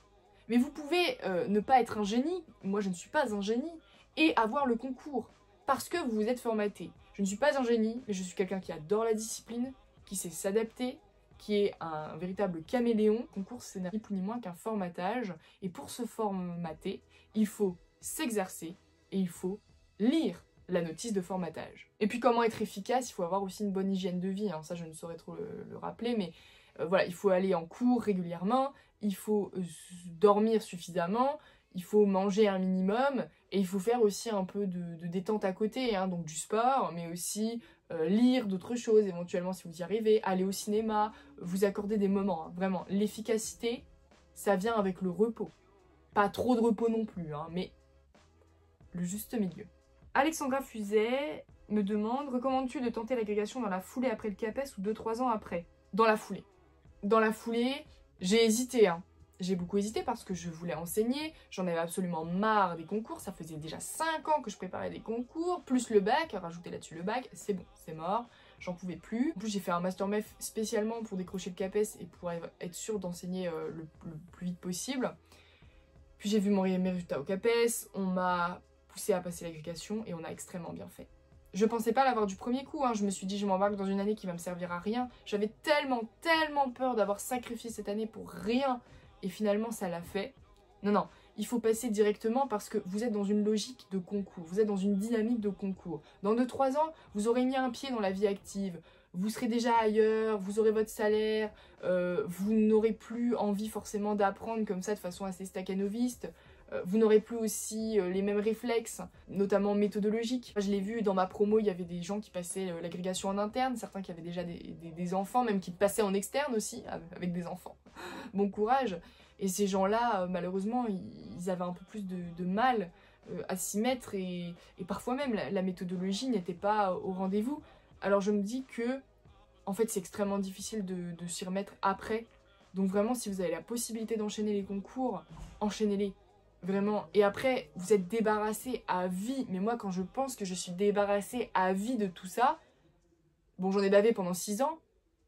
Mais vous pouvez ne pas être un génie. Moi, je ne suis pas un génie. Et avoir le concours, parce que vous vous êtes formaté. Je ne suis pas un génie, mais je suis quelqu'un qui adore la discipline, qui sait s'adapter, qui est un véritable caméléon. Le concours, c'est ni plus ni moins qu'un formatage, et pour se formater, il faut s'exercer, et il faut lire la notice de formatage. Et puis comment être efficace, il faut avoir aussi une bonne hygiène de vie, hein. Ça je ne saurais trop le rappeler, mais voilà, il faut aller en cours régulièrement, il faut dormir suffisamment, il faut manger un minimum, et il faut faire aussi un peu de détente à côté, hein, donc du sport, mais aussi lire d'autres choses, éventuellement si vous y arrivez, aller au cinéma, vous accorder des moments, hein, vraiment. L'efficacité, ça vient avec le repos. Pas trop de repos non plus, hein, mais le juste milieu. Alexandra Fuzet me demande, recommandes-tu de tenter l'agrégation dans la foulée après le CAPES ou 2-3 ans après? Dans la foulée. Dans la foulée, j'ai hésité, hein. J'ai beaucoup hésité parce que je voulais enseigner, j'en avais absolument marre des concours, ça faisait déjà 5 ans que je préparais des concours, plus le bac, rajouter là-dessus le bac, c'est bon, c'est mort, j'en pouvais plus. En plus j'ai fait un master MEF spécialement pour décrocher le CAPES et pour être sûr d'enseigner le plus vite possible. Puis j'ai vu mes résultats au CAPES, on m'a poussé à passer l'agrégation et on a extrêmement bien fait. Je pensais pas l'avoir du premier coup, hein. Je me suis dit je m'embarque dans une année qui va me servir à rien. J'avais tellement peur d'avoir sacrifié cette année pour rien. Et finalement, ça l'a fait. Non, il faut passer directement parce que vous êtes dans une logique de concours. Vous êtes dans une dynamique de concours. Dans 2-3 ans, vous aurez mis un pied dans la vie active. Vous serez déjà ailleurs, vous aurez votre salaire. Vous n'aurez plus envie forcément d'apprendre comme ça de façon assez stakhanoviste. Vous n'aurez plus aussi les mêmes réflexes, notamment méthodologiques. Je l'ai vu dans ma promo, il y avait des gens qui passaient l'agrégation en interne, certains qui avaient déjà des enfants, même qui passaient en externe aussi, avec des enfants. Bon courage. Et ces gens-là, malheureusement, ils avaient un peu plus de mal à s'y mettre et parfois même la méthodologie n'était pas au rendez-vous. Alors je me dis que, en fait, c'est extrêmement difficile de s'y remettre après. Donc vraiment, si vous avez la possibilité d'enchaîner les concours, enchaînez-les. Vraiment. Et après, vous êtes débarrassé à vie. Mais moi, quand je pense que je suis débarrassée à vie de tout ça, bon, j'en ai bavé pendant 6 ans.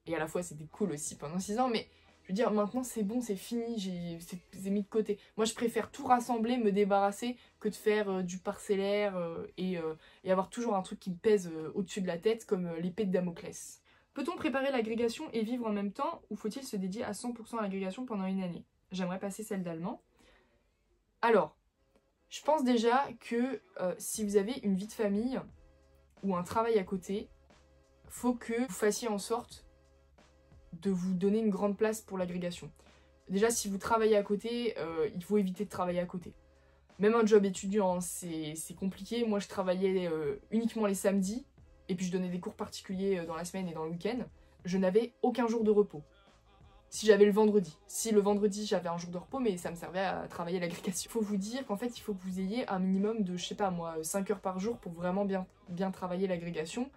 Et à la fois, c'était cool aussi pendant 6 ans. Mais Je veux dire, maintenant c'est bon, c'est fini, c'est mis de côté. Moi je préfère tout rassembler, me débarrasser, que de faire du parcellaire et avoir toujours un truc qui me pèse au-dessus de la tête, comme l'épée de Damoclès. Peut-on préparer l'agrégation et vivre en même temps, ou faut-il se dédier à 100% à l'agrégation pendant une année? J'aimerais passer celle d'allemand. Alors, je pense déjà que si vous avez une vie de famille ou un travail à côté, faut que vous fassiez en sorte de vous donner une grande place pour l'agrégation. Déjà, si vous travaillez à côté, il faut éviter de travailler à côté. Même un job étudiant, c'est compliqué. Moi, je travaillais uniquement les samedis, et puis je donnais des cours particuliers dans la semaine et dans le week-end. Je n'avais aucun jour de repos. Si j'avais le vendredi. Si le vendredi, j'avais un jour de repos, mais ça me servait à travailler l'agrégation. Il faut vous dire qu'en fait, il faut que vous ayez un minimum de, je sais pas moi, 5 heures par jour pour vraiment bien travailler l'agrégation.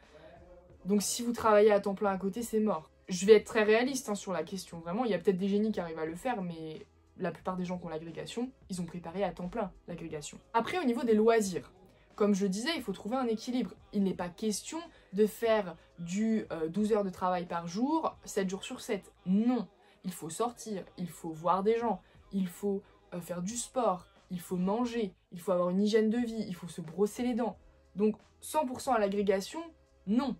Donc si vous travaillez à temps plein à côté, c'est mort. Je vais être très réaliste sur la question, vraiment, il y a peut-être des génies qui arrivent à le faire, mais la plupart des gens qui ont l'agrégation, ils ont préparé à temps plein l'agrégation. Après, au niveau des loisirs, comme je disais, il faut trouver un équilibre. Il n'est pas question de faire du 12 heures de travail par jour, 7 jours sur 7. Non, il faut sortir, il faut voir des gens, il faut faire du sport, il faut manger, il faut avoir une hygiène de vie, il faut se brosser les dents. Donc 100% à l'agrégation, non.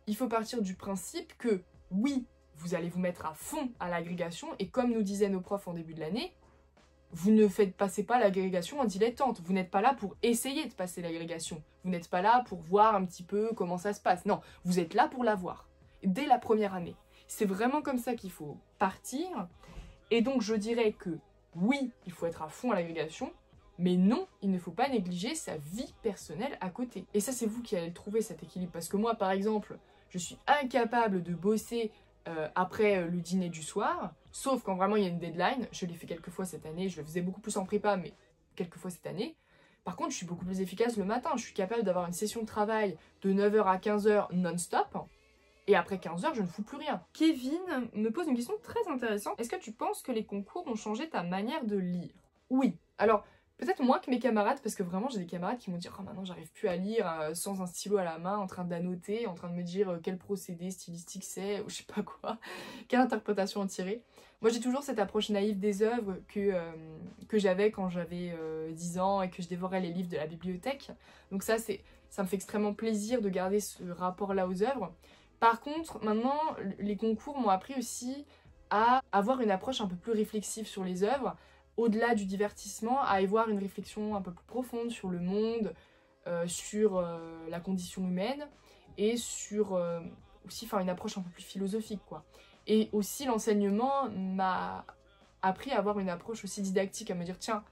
Il faut partir du principe que oui, vous allez vous mettre à fond à l'agrégation et comme nous disaient nos profs en début de l'année, vous ne passez pas l'agrégation en dilettante. Vous n'êtes pas là pour essayer de passer l'agrégation. Vous n'êtes pas là pour voir un petit peu comment ça se passe. Non, vous êtes là pour l'avoir dès la première année. C'est vraiment comme ça qu'il faut partir. Et donc je dirais que oui, il faut être à fond à l'agrégation, mais non, il ne faut pas négliger sa vie personnelle à côté. Et ça, c'est vous qui allez trouver cet équilibre. Parce que moi, par exemple, je suis incapable de bosser après le dîner du soir, sauf quand vraiment il y a une deadline. Je l'ai fait quelques fois cette année, je le faisais beaucoup plus en prépa, mais quelques fois cette année. Par contre, je suis beaucoup plus efficace le matin. Je suis capable d'avoir une session de travail de 9 h à 15 h non-stop. Et après 15 h, je ne fous plus rien. Kevin me pose une question très intéressante. Est-ce que tu penses que les concours ont changé ta manière de lire? Oui. Alors, peut-être moins que mes camarades, parce que vraiment j'ai des camarades qui m'ont dit « Oh maintenant j'arrive plus à lire sans un stylo à la main, en train d'annoter, en train de me dire quel procédé stylistique c'est, ou je sais pas quoi, quelle interprétation en tirer. » Moi j'ai toujours cette approche naïve des œuvres que j'avais quand j'avais 10 ans et que je dévorais les livres de la bibliothèque. Donc ça me fait extrêmement plaisir de garder ce rapport-là aux œuvres. Par contre, maintenant, les concours m'ont appris aussi à avoir une approche un peu plus réflexive sur les œuvres, au-delà du divertissement, à y voir une réflexion un peu plus profonde sur le monde, sur la condition humaine, et sur aussi une approche un peu plus philosophique, quoi. Et aussi, l'enseignement m'a appris à avoir une approche aussi didactique, à me dire, tiens,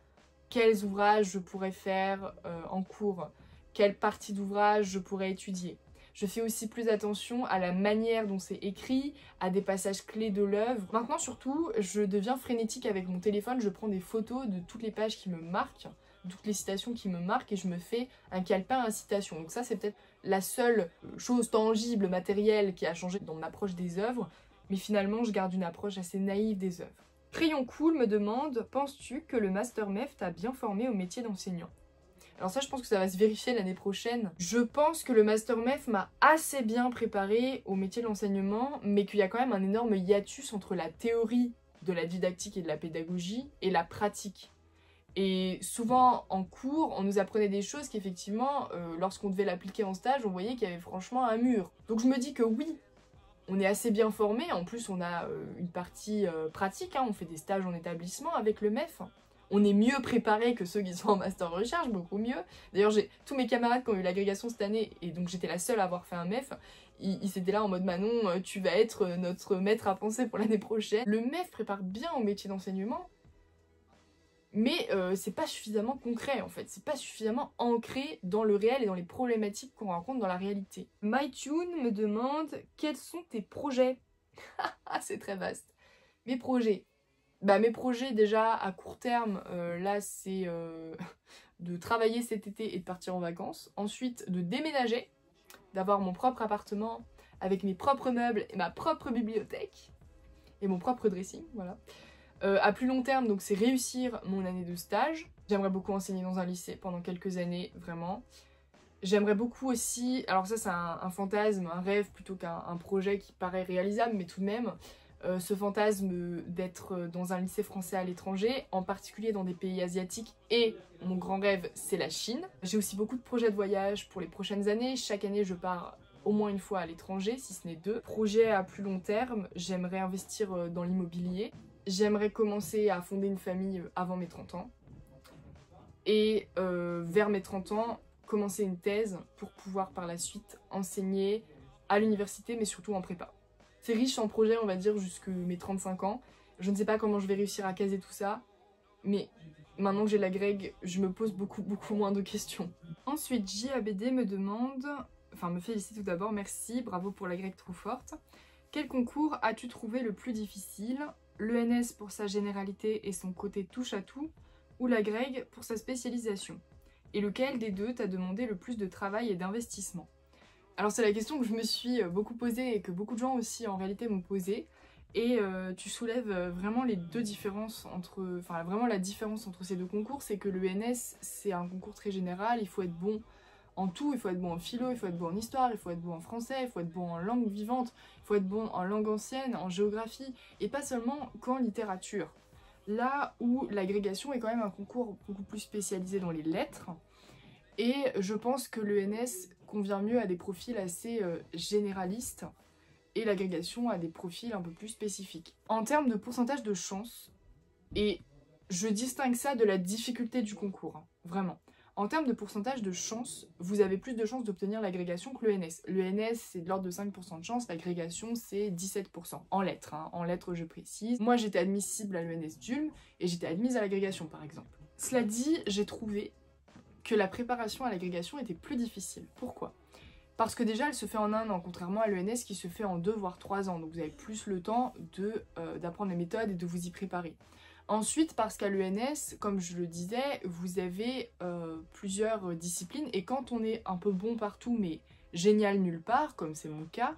quels ouvrages je pourrais faire en cours, quelle partie d'ouvrage je pourrais étudier. Je fais aussi plus attention à la manière dont c'est écrit, à des passages clés de l'œuvre. Maintenant, surtout, je deviens frénétique avec mon téléphone. Je prends des photos de toutes les pages qui me marquent, toutes les citations qui me marquent, et je me fais un calepin à citations. Donc ça, c'est peut-être la seule chose tangible, matérielle, qui a changé dans mon approche des œuvres. Mais finalement, je garde une approche assez naïve des œuvres. Crayon Cool me demande « Penses-tu que le Master MEF t'a bien formé au métier d'enseignant ?» Alors ça, je pense que ça va se vérifier l'année prochaine. Je pense que le Master MEF m'a assez bien préparé au métier de l'enseignement, mais qu'il y a quand même un énorme hiatus entre la théorie de la didactique et de la pédagogie et la pratique. Et souvent, en cours, on nous apprenait des choses qu'effectivement, lorsqu'on devait l'appliquer en stage, on voyait qu'il y avait franchement un mur. Donc je me dis que oui, on est assez bien formé. En plus, on a une partie pratique, on fait des stages en établissement avec le MEF. On est mieux préparé que ceux qui sont en master recherche, beaucoup mieux. D'ailleurs, j'ai tous mes camarades qui ont eu l'agrégation cette année, et donc j'étais la seule à avoir fait un MEF, ils étaient là en mode Manon, tu vas être notre maître à penser pour l'année prochaine. Le MEF prépare bien au métier d'enseignement, mais c'est pas suffisamment concret en fait, c'est pas suffisamment ancré dans le réel et dans les problématiques qu'on rencontre dans la réalité. MyTune me demande quels sont tes projets. Ah, c'est très vaste. Mes projets. Bah, mes projets déjà à court terme, là c'est de travailler cet été et de partir en vacances. Ensuite de déménager, d'avoir mon propre appartement avec mes propres meubles et ma propre bibliothèque. Et mon propre dressing, voilà. À plus long terme, donc c'est réussir mon année de stage. J'aimerais beaucoup enseigner dans un lycée pendant quelques années, vraiment. J'aimerais beaucoup aussi, alors ça c'est un fantasme, un rêve plutôt qu'un projet qui paraît réalisable, mais tout de même, ce fantasme d'être dans un lycée français à l'étranger, en particulier dans des pays asiatiques, et mon grand rêve c'est la Chine. J'ai aussi beaucoup de projets de voyage pour les prochaines années. Chaque année je pars au moins une fois à l'étranger, si ce n'est 2. Projet à plus long terme, j'aimerais investir dans l'immobilier. J'aimerais commencer à fonder une famille avant mes 30 ans. Et vers mes 30 ans, commencer une thèse pour pouvoir par la suite enseigner à l'université, mais surtout en prépa. C'est riche en projets, on va dire, jusqu'à mes 35 ans. Je ne sais pas comment je vais réussir à caser tout ça, mais maintenant que j'ai la Greg, je me pose beaucoup moins de questions. Ensuite, JABD me demande, enfin me félicite tout d'abord, merci, bravo pour la Greg trop forte. Quel concours as-tu trouvé le plus difficile? L'ENS pour sa généralité et son côté touche à tout, ou la Greg pour sa spécialisation? Et lequel des deux t'a demandé le plus de travail et d'investissement? Alors c'est la question que je me suis beaucoup posée et que beaucoup de gens aussi en réalité m'ont posée. Et tu soulèves vraiment les deux différences entre... Enfin vraiment la différence entre ces deux concours, c'est que l'ENS c'est un concours très général, il faut être bon en tout, il faut être bon en philo, il faut être bon en histoire, il faut être bon en français, il faut être bon en langue vivante, il faut être bon en langue ancienne, en géographie, et pas seulement qu'en littérature. Là où l'agrégation est quand même un concours beaucoup plus spécialisé dans les lettres, et je pense que l'ENS convient mieux à des profils assez généralistes, et l'agrégation a des profils un peu plus spécifiques. En termes de pourcentage de chance, et je distingue ça de la difficulté du concours, hein, vraiment. En termes de pourcentage de chance, vous avez plus de chances d'obtenir l'agrégation que l'ENS. L'ENS, c'est de l'ordre de 5% de chance, l'agrégation, c'est 17%. En lettres, hein, en lettres je précise. Moi, j'étais admissible à l'ENS d'Ulm, et j'étais admise à l'agrégation, par exemple. Cela dit, j'ai trouvé que la préparation à l'agrégation était plus difficile. Pourquoi ? Parce que déjà, elle se fait en 1 an, contrairement à l'ENS qui se fait en 2 voire 3 ans. Donc vous avez plus le temps d'apprendre les méthodes et de vous y préparer. Ensuite, parce qu'à l'ENS, comme je le disais, vous avez plusieurs disciplines. Et quand on est un peu bon partout, mais génial nulle part, comme c'est mon cas,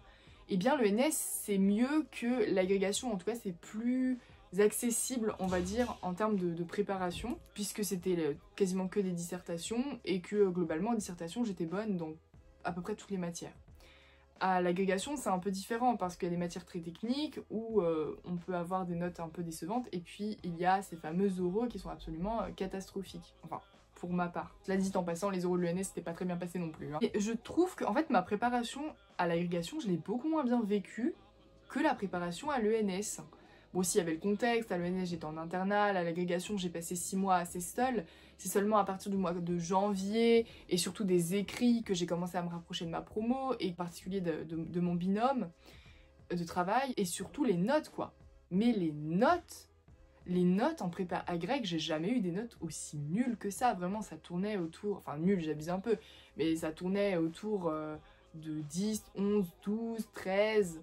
eh bien l'ENS, c'est mieux que l'agrégation. En tout cas, c'est plus accessible, on va dire, en termes de préparation, puisque c'était quasiment que des dissertations, et que globalement, en dissertation, j'étais bonne dans à peu près toutes les matières. À l'agrégation, c'est un peu différent parce qu'il y a des matières très techniques où on peut avoir des notes un peu décevantes, et puis il y a ces fameux oraux qui sont absolument catastrophiques. Enfin, pour ma part. Cela dit en passant, les oraux de l'ENS c'était pas très bien passé non plus. Hein. Et je trouve que en fait ma préparation à l'agrégation, je l'ai beaucoup moins bien vécue que la préparation à l'ENS. Bon, aussi il y avait le contexte, à l'ENS j'étais en internat, à l'agrégation j'ai passé 6 mois assez seule. C'est seulement à partir du mois de janvier et surtout des écrits que j'ai commencé à me rapprocher de ma promo, et en particulier de mon binôme de travail, et surtout les notes quoi. Mais les notes en prépa agrég, j'ai jamais eu des notes aussi nulles que ça. Vraiment ça tournait autour, enfin nul j'abuse un peu, mais ça tournait autour de 10, 11, 12, 13.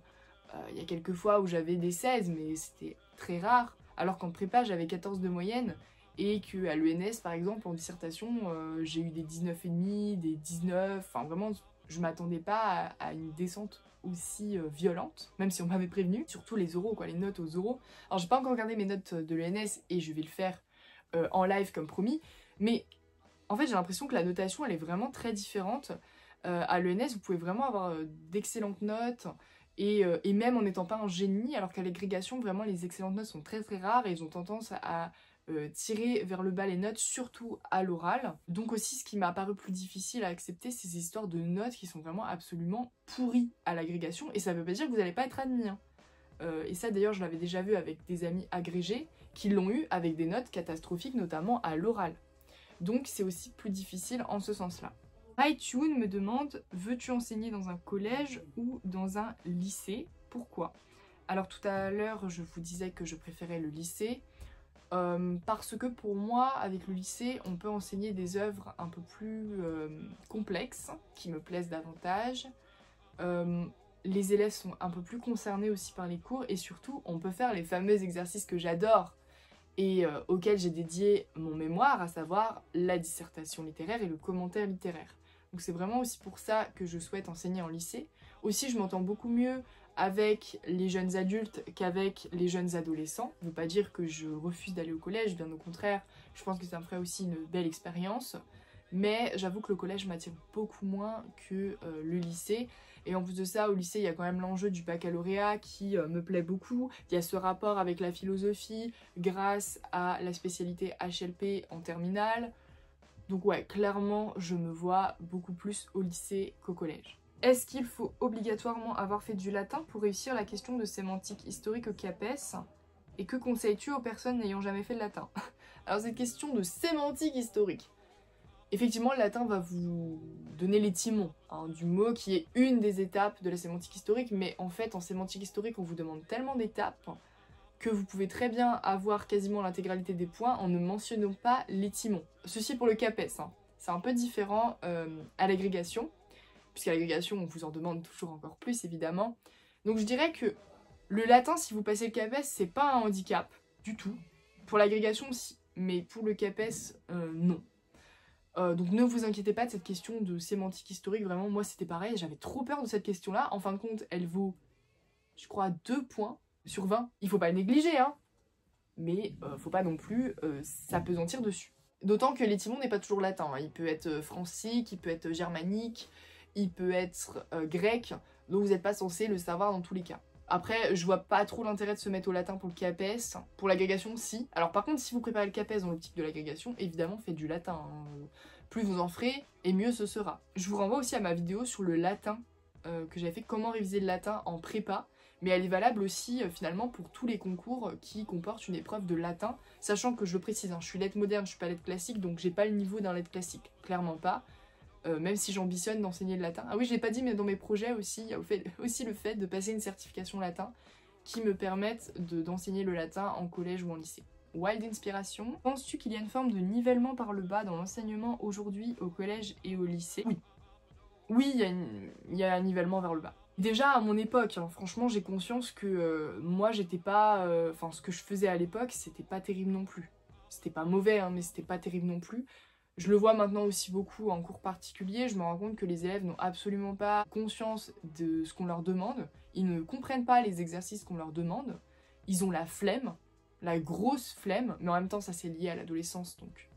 Il y a quelques fois où j'avais des 16, mais c'était très rare. Alors qu'en prépa j'avais 14 de moyenne. Et qu'à l'ENS, par exemple, en dissertation, j'ai eu des 19,5, des 19, enfin vraiment, je m'attendais pas à une descente aussi violente, même si on m'avait prévenu. Surtout les oraux, quoi, les notes aux oraux. Alors j'ai pas encore regardé mes notes de l'ENS, et je vais le faire en live comme promis, mais en fait j'ai l'impression que la notation, elle est vraiment très différente. À l'ENS, vous pouvez vraiment avoir d'excellentes notes, et même en n'étant pas un génie, alors qu'à l'agrégation, vraiment, les excellentes notes sont très très rares, et ils ont tendance à tirer vers le bas les notes, surtout à l'oral. Donc aussi, ce qui m'a paru plus difficile à accepter, c'est ces histoires de notes qui sont vraiment absolument pourries à l'agrégation, et ça veut pas dire que vous n'allez pas être admis. Hein. Et ça d'ailleurs, je l'avais déjà vu avec des amis agrégés qui l'ont eu avec des notes catastrophiques, notamment à l'oral. Donc c'est aussi plus difficile en ce sens-là. iTunes me demande, veux-tu enseigner dans un collège ou dans un lycée? Pourquoi? Alors tout à l'heure, je vous disais que je préférais le lycée. Parce que pour moi, avec le lycée, on peut enseigner des œuvres un peu plus complexes, qui me plaisent davantage. Les élèves sont un peu plus concernés aussi par les cours, et surtout, on peut faire les fameux exercices que j'adore et auxquels j'ai dédié mon mémoire, à savoir la dissertation littéraire et le commentaire littéraire. Donc c'est vraiment aussi pour ça que je souhaite enseigner en lycée. Aussi, je m'entends beaucoup mieux avec les jeunes adultes qu'avec les jeunes adolescents. Ça ne veut pas dire que je refuse d'aller au collège, bien au contraire, je pense que ça me ferait aussi une belle expérience. mais j'avoue que le collège m'attire beaucoup moins que le lycée. Et en plus de ça, au lycée, il y a quand même l'enjeu du baccalauréat qui me plaît beaucoup. Il y a ce rapport avec la philosophie grâce à la spécialité HLP en terminale. Donc ouais, clairement, je me vois beaucoup plus au lycée qu'au collège. Est-ce qu'il faut obligatoirement avoir fait du latin pour réussir la question de sémantique historique au CAPES? Et que conseilles-tu aux personnes n'ayant jamais fait de latin? Alors cette question de sémantique historique. Effectivement, le latin va vous donner les timons du mot qui est une des étapes de la sémantique historique, mais en fait, en sémantique historique, on vous demande tellement d'étapes que vous pouvez très bien avoir quasiment l'intégralité des points en ne mentionnant pas les timons. Ceci pour le CAPES, c'est un peu différent à l'agrégation, puisqu'à l'agrégation, on vous en demande toujours encore plus, évidemment. Donc je dirais que le latin, si vous passez le CAPES, c'est pas un handicap, du tout. Pour l'agrégation, si, mais pour le CAPES, non. Donc ne vous inquiétez pas de cette question de sémantique historique, vraiment moi c'était pareil, j'avais trop peur de cette question-là. En fin de compte, elle vaut, je crois, 2 points sur 20. Il faut pas le négliger, hein, mais faut pas non plus s'appesantir dessus. D'autant que l'étymon n'est pas toujours latin, il peut être francique, il peut être germanique, il peut être grec, donc vous n'êtes pas censé le savoir dans tous les cas. Après, je vois pas trop l'intérêt de se mettre au latin pour le CAPES. Pour l'agrégation, si. Alors par contre, si vous préparez le CAPES dans l'optique de l'agrégation, évidemment, faites du latin. Plus vous en ferez, et mieux ce sera. Je vous renvoie aussi à ma vidéo sur le latin, que j'avais fait comment réviser le latin en prépa. Mais elle est valable aussi, finalement, pour tous les concours qui comportent une épreuve de latin. Sachant que, je le précise, je suis lettres moderne, je suis pas lettres classique, donc j'ai pas le niveau d'un lettre classique. Clairement pas. Même si j'ambitionne d'enseigner le latin. Ah oui, je l'ai pas dit, mais dans mes projets aussi, il y a aussi le fait de passer une certification latin qui me permette d'enseigner le latin en collège ou en lycée. Wild Inspiration. Penses-tu qu'il y a une forme de nivellement par le bas dans l'enseignement aujourd'hui au collège et au lycée? Oui. Oui, il y a un nivellement vers le bas. Déjà à mon époque, franchement, j'ai conscience que moi, j'étais pas... Enfin, ce que je faisais à l'époque, c'était pas terrible non plus. C'était pas mauvais, mais c'était pas terrible non plus. Je le vois maintenant aussi beaucoup en cours particulier, je me rends compte que les élèves n'ont absolument pas conscience de ce qu'on leur demande, ils ne comprennent pas les exercices qu'on leur demande, ils ont la flemme, la grosse flemme, mais en même temps ça c'est lié à l'adolescence donc...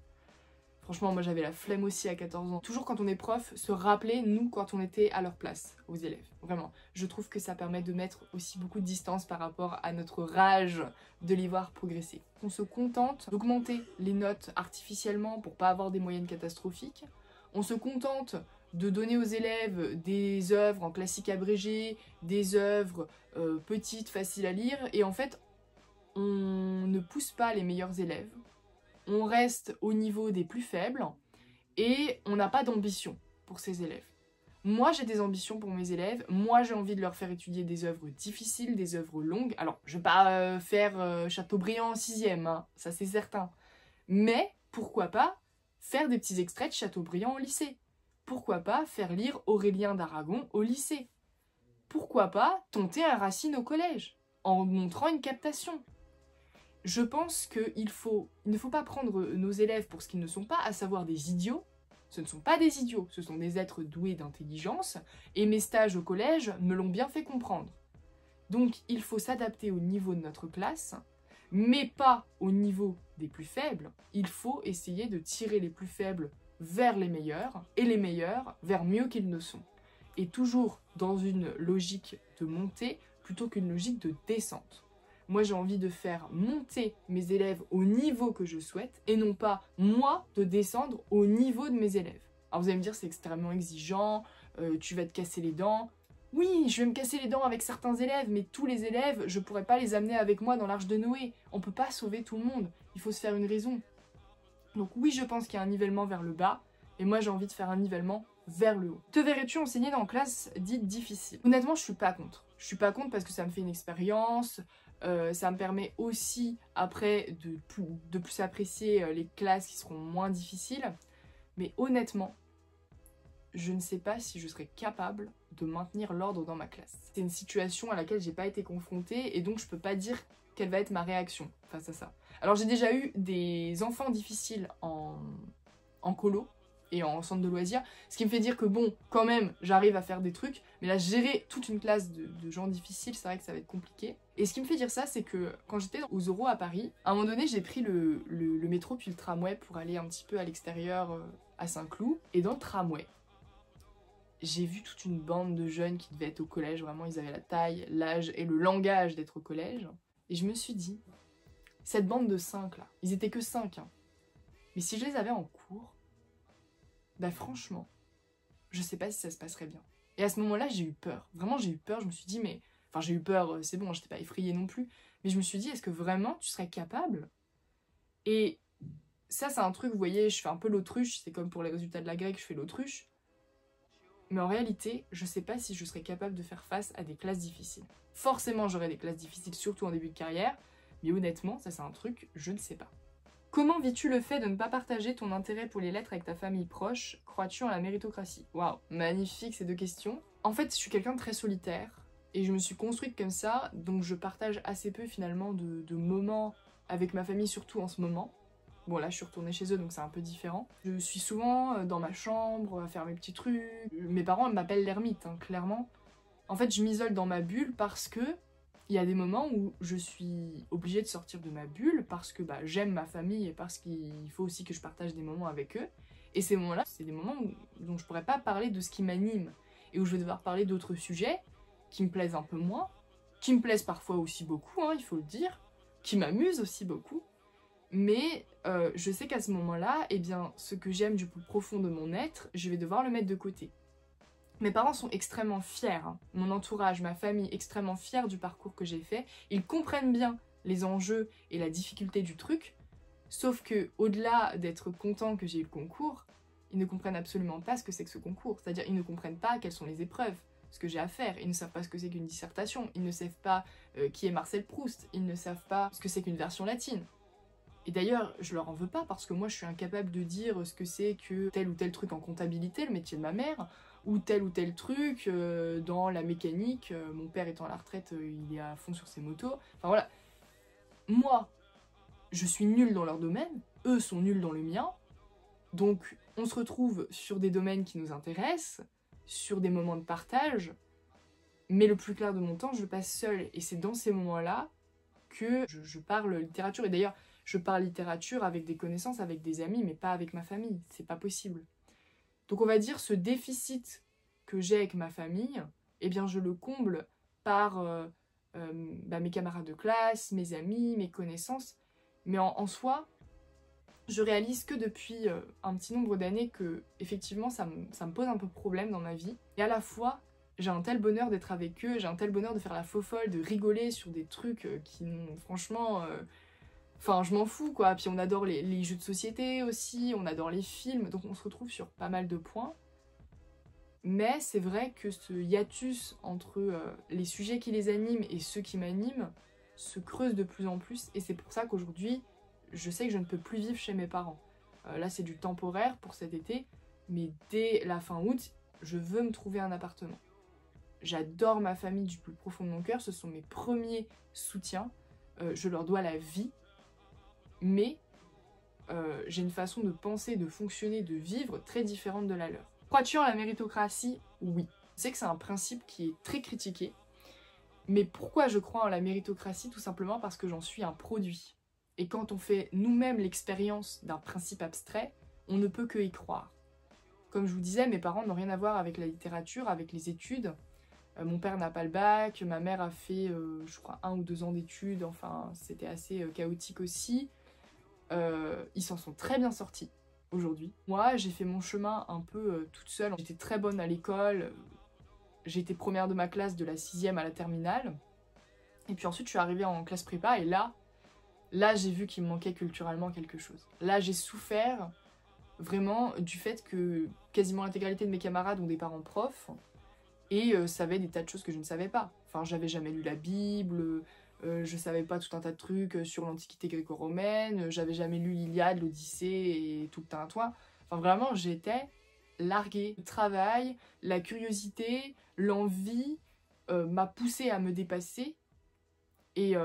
Franchement moi j'avais la flemme aussi à 14 ans. Toujours quand on est prof, se rappeler nous quand on était à leur place, aux élèves, vraiment. Je trouve que ça permet de mettre aussi beaucoup de distance par rapport à notre rage de les voir progresser. On se contente d'augmenter les notes artificiellement pour pas avoir des moyennes catastrophiques. On se contente de donner aux élèves des œuvres en classique abrégé, des œuvres petites, faciles à lire, et en fait on ne pousse pas les meilleurs élèves. On reste au niveau des plus faibles et on n'a pas d'ambition pour ces élèves. Moi j'ai des ambitions pour mes élèves, moi j'ai envie de leur faire étudier des œuvres difficiles, des œuvres longues. Alors je vais pas faire Chateaubriand en 6e, hein, ça c'est certain. Mais pourquoi pas faire des petits extraits de Chateaubriand au lycée? Pourquoi pas faire lire Aurélien d'Aragon au lycée? Pourquoi pas tenter un Racine au collège en montrant une captation? Je pense qu'il ne faut pas prendre nos élèves pour ce qu'ils ne sont pas, à savoir des idiots. Ce ne sont pas des idiots, ce sont des êtres doués d'intelligence, et mes stages au collège me l'ont bien fait comprendre. Donc il faut s'adapter au niveau de notre classe, mais pas au niveau des plus faibles. Il faut essayer de tirer les plus faibles vers les meilleurs, et les meilleurs vers mieux qu'ils ne sont. Et toujours dans une logique de montée, plutôt qu'une logique de descente. Moi, j'ai envie de faire monter mes élèves au niveau que je souhaite et non pas, moi, de descendre au niveau de mes élèves. Alors vous allez me dire, c'est extrêmement exigeant, tu vas te casser les dents. Oui, je vais me casser les dents avec certains élèves, mais tous les élèves, je pourrais pas les amener avec moi dans l'Arche de Noé. On peut pas sauver tout le monde, il faut se faire une raison. Donc oui, je pense qu'il y a un nivellement vers le bas, et moi j'ai envie de faire un nivellement vers le haut. Te verrais-tu enseigner dans classe dite difficile? Honnêtement, je suis pas contre. Je suis pas contre parce que ça me fait une expérience, ça me permet aussi après de plus apprécier les classes qui seront moins difficiles. Mais honnêtement, je ne sais pas si je serais capable de maintenir l'ordre dans ma classe. C'est une situation à laquelle j'ai pas été confrontée et donc je peux pas dire quelle va être ma réaction face à ça. Alors j'ai déjà eu des enfants difficiles en colo et en centre de loisirs, ce qui me fait dire que bon, quand même, j'arrive à faire des trucs, mais là, gérer toute une classe de gens difficiles, c'est vrai que ça va être compliqué. Et ce qui me fait dire ça, c'est que quand j'étais aux Euros à Paris, à un moment donné, j'ai pris le métro puis le tramway pour aller un petit peu à l'extérieur à Saint-Cloud, et dans le tramway, j'ai vu toute une bande de jeunes qui devaient être au collège, vraiment ils avaient la taille, l'âge et le langage d'être au collège, et je me suis dit, cette bande de 5 là, ils étaient que 5, hein, mais si je les avais en cours, bah franchement, je sais pas si ça se passerait bien. Et à ce moment-là, j'ai eu peur, vraiment j'ai eu peur, je me suis dit mais... Enfin j'ai eu peur, c'est bon, j'étais pas effrayée non plus, mais je me suis dit, est-ce que vraiment tu serais capable? Et ça c'est un truc, vous voyez, je fais un peu l'autruche, c'est comme pour les résultats de la grecque, je fais l'autruche. Mais en réalité, je sais pas si je serais capable de faire face à des classes difficiles. Forcément j'aurais des classes difficiles, surtout en début de carrière, mais honnêtement, ça c'est un truc, je ne sais pas. Comment vis-tu le fait de ne pas partager ton intérêt pour les lettres avec ta famille proche? Crois-tu en la méritocratie? Waouh, magnifique ces deux questions. En fait, je suis quelqu'un de très solitaire, et je me suis construite comme ça, donc je partage assez peu finalement de moments avec ma famille, surtout en ce moment. Bon là je suis retournée chez eux donc c'est un peu différent. Je suis souvent dans ma chambre à faire mes petits trucs. Mes parents m'appellent l'ermite, hein, clairement. En fait je m'isole dans ma bulle parce que il y a des moments où je suis obligée de sortir de ma bulle parce que bah, j'aime ma famille et parce qu'il faut aussi que je partage des moments avec eux. Et ces moments-là, c'est des moments dont je pourrais pas parler de ce qui m'anime et où je vais devoir parler d'autres sujets qui me plaisent un peu moins, qui me plaisent parfois aussi beaucoup, hein, il faut le dire, qui m'amusent aussi beaucoup. Mais je sais qu'à ce moment-là, eh bien, ce que j'aime du plus profond de mon être, je vais devoir le mettre de côté. Mes parents sont extrêmement fiers, hein. Mon entourage, ma famille, extrêmement fiers du parcours que j'ai fait. Ils comprennent bien les enjeux et la difficulté du truc, sauf que au-delà d'être contents que j'ai eu le concours, ils ne comprennent absolument pas ce que c'est que ce concours. C'est-à-dire, ils ne comprennent pas quelles sont les épreuves, ce que j'ai à faire. Ils ne savent pas ce que c'est qu'une dissertation, ils ne savent pas qui est Marcel Proust, ils ne savent pas ce que c'est qu'une version latine. Et d'ailleurs, je leur en veux pas parce que moi je suis incapable de dire ce que c'est que tel ou tel truc en comptabilité, le métier de ma mère, ou tel truc dans la mécanique, mon père étant à la retraite, il est à fond sur ses motos. Enfin voilà, moi, je suis nulle dans leur domaine, eux sont nuls dans le mien, donc on se retrouve sur des domaines qui nous intéressent, sur des moments de partage, mais le plus clair de mon temps, je le passe seule, et c'est dans ces moments-là que je parle littérature, et d'ailleurs, je parle littérature avec des connaissances, avec des amis, mais pas avec ma famille, c'est pas possible. Donc on va dire ce déficit que j'ai avec ma famille, eh bien je le comble par mes camarades de classe, mes amis, mes connaissances, mais en soi, je réalise que depuis un petit nombre d'années que effectivement ça me pose un peu problème dans ma vie, et à la fois j'ai un tel bonheur d'être avec eux, j'ai un tel bonheur de faire la faux-folle, de rigoler sur des trucs qui n'ont franchement... Enfin, je m'en fous, quoi. Puis on adore les jeux de société aussi, on adore les films, donc on se retrouve sur pas mal de points. Mais c'est vrai que ce hiatus entre les sujets qui les animent et ceux qui m'animent se creuse de plus en plus, et c'est pour ça qu'aujourd'hui, je sais que je ne peux plus vivre chez mes parents. Là, c'est du temporaire pour cet été, mais dès la fin août, je veux me trouver un appartement. J'adore ma famille du plus profond de mon cœur, ce sont mes premiers soutiens, je leur dois la vie. Mais j'ai une façon de penser, de fonctionner, de vivre très différente de la leur. Crois-tu en la méritocratie? Oui. Je sais que c'est un principe qui est très critiqué, mais pourquoi je crois en la méritocratie? Tout simplement parce que j'en suis un produit. Et quand on fait nous-mêmes l'expérience d'un principe abstrait, on ne peut que y croire. Comme je vous disais, mes parents n'ont rien à voir avec la littérature, avec les études. Mon père n'a pas le bac, ma mère a fait, je crois, 1 ou 2 ans d'études, enfin, c'était assez chaotique aussi. Ils s'en sont très bien sortis aujourd'hui. Moi, j'ai fait mon chemin un peu toute seule. J'étais très bonne à l'école. J'ai été première de ma classe de la 6e à la terminale. Et puis ensuite, je suis arrivée en classe prépa et là j'ai vu qu'il me manquait culturellement quelque chose. Là, j'ai souffert vraiment du fait que quasiment l'intégralité de mes camarades ont des parents profs et savaient des tas de choses que je ne savais pas. Enfin, j'avais jamais lu la Bible... je savais pas tout un tas de trucs sur l'Antiquité gréco-romaine, j'avais jamais lu l'Iliade, l'Odyssée et tout le tintouin. Enfin vraiment, j'étais larguée. Le travail, la curiosité, l'envie m'a poussée à me dépasser. Et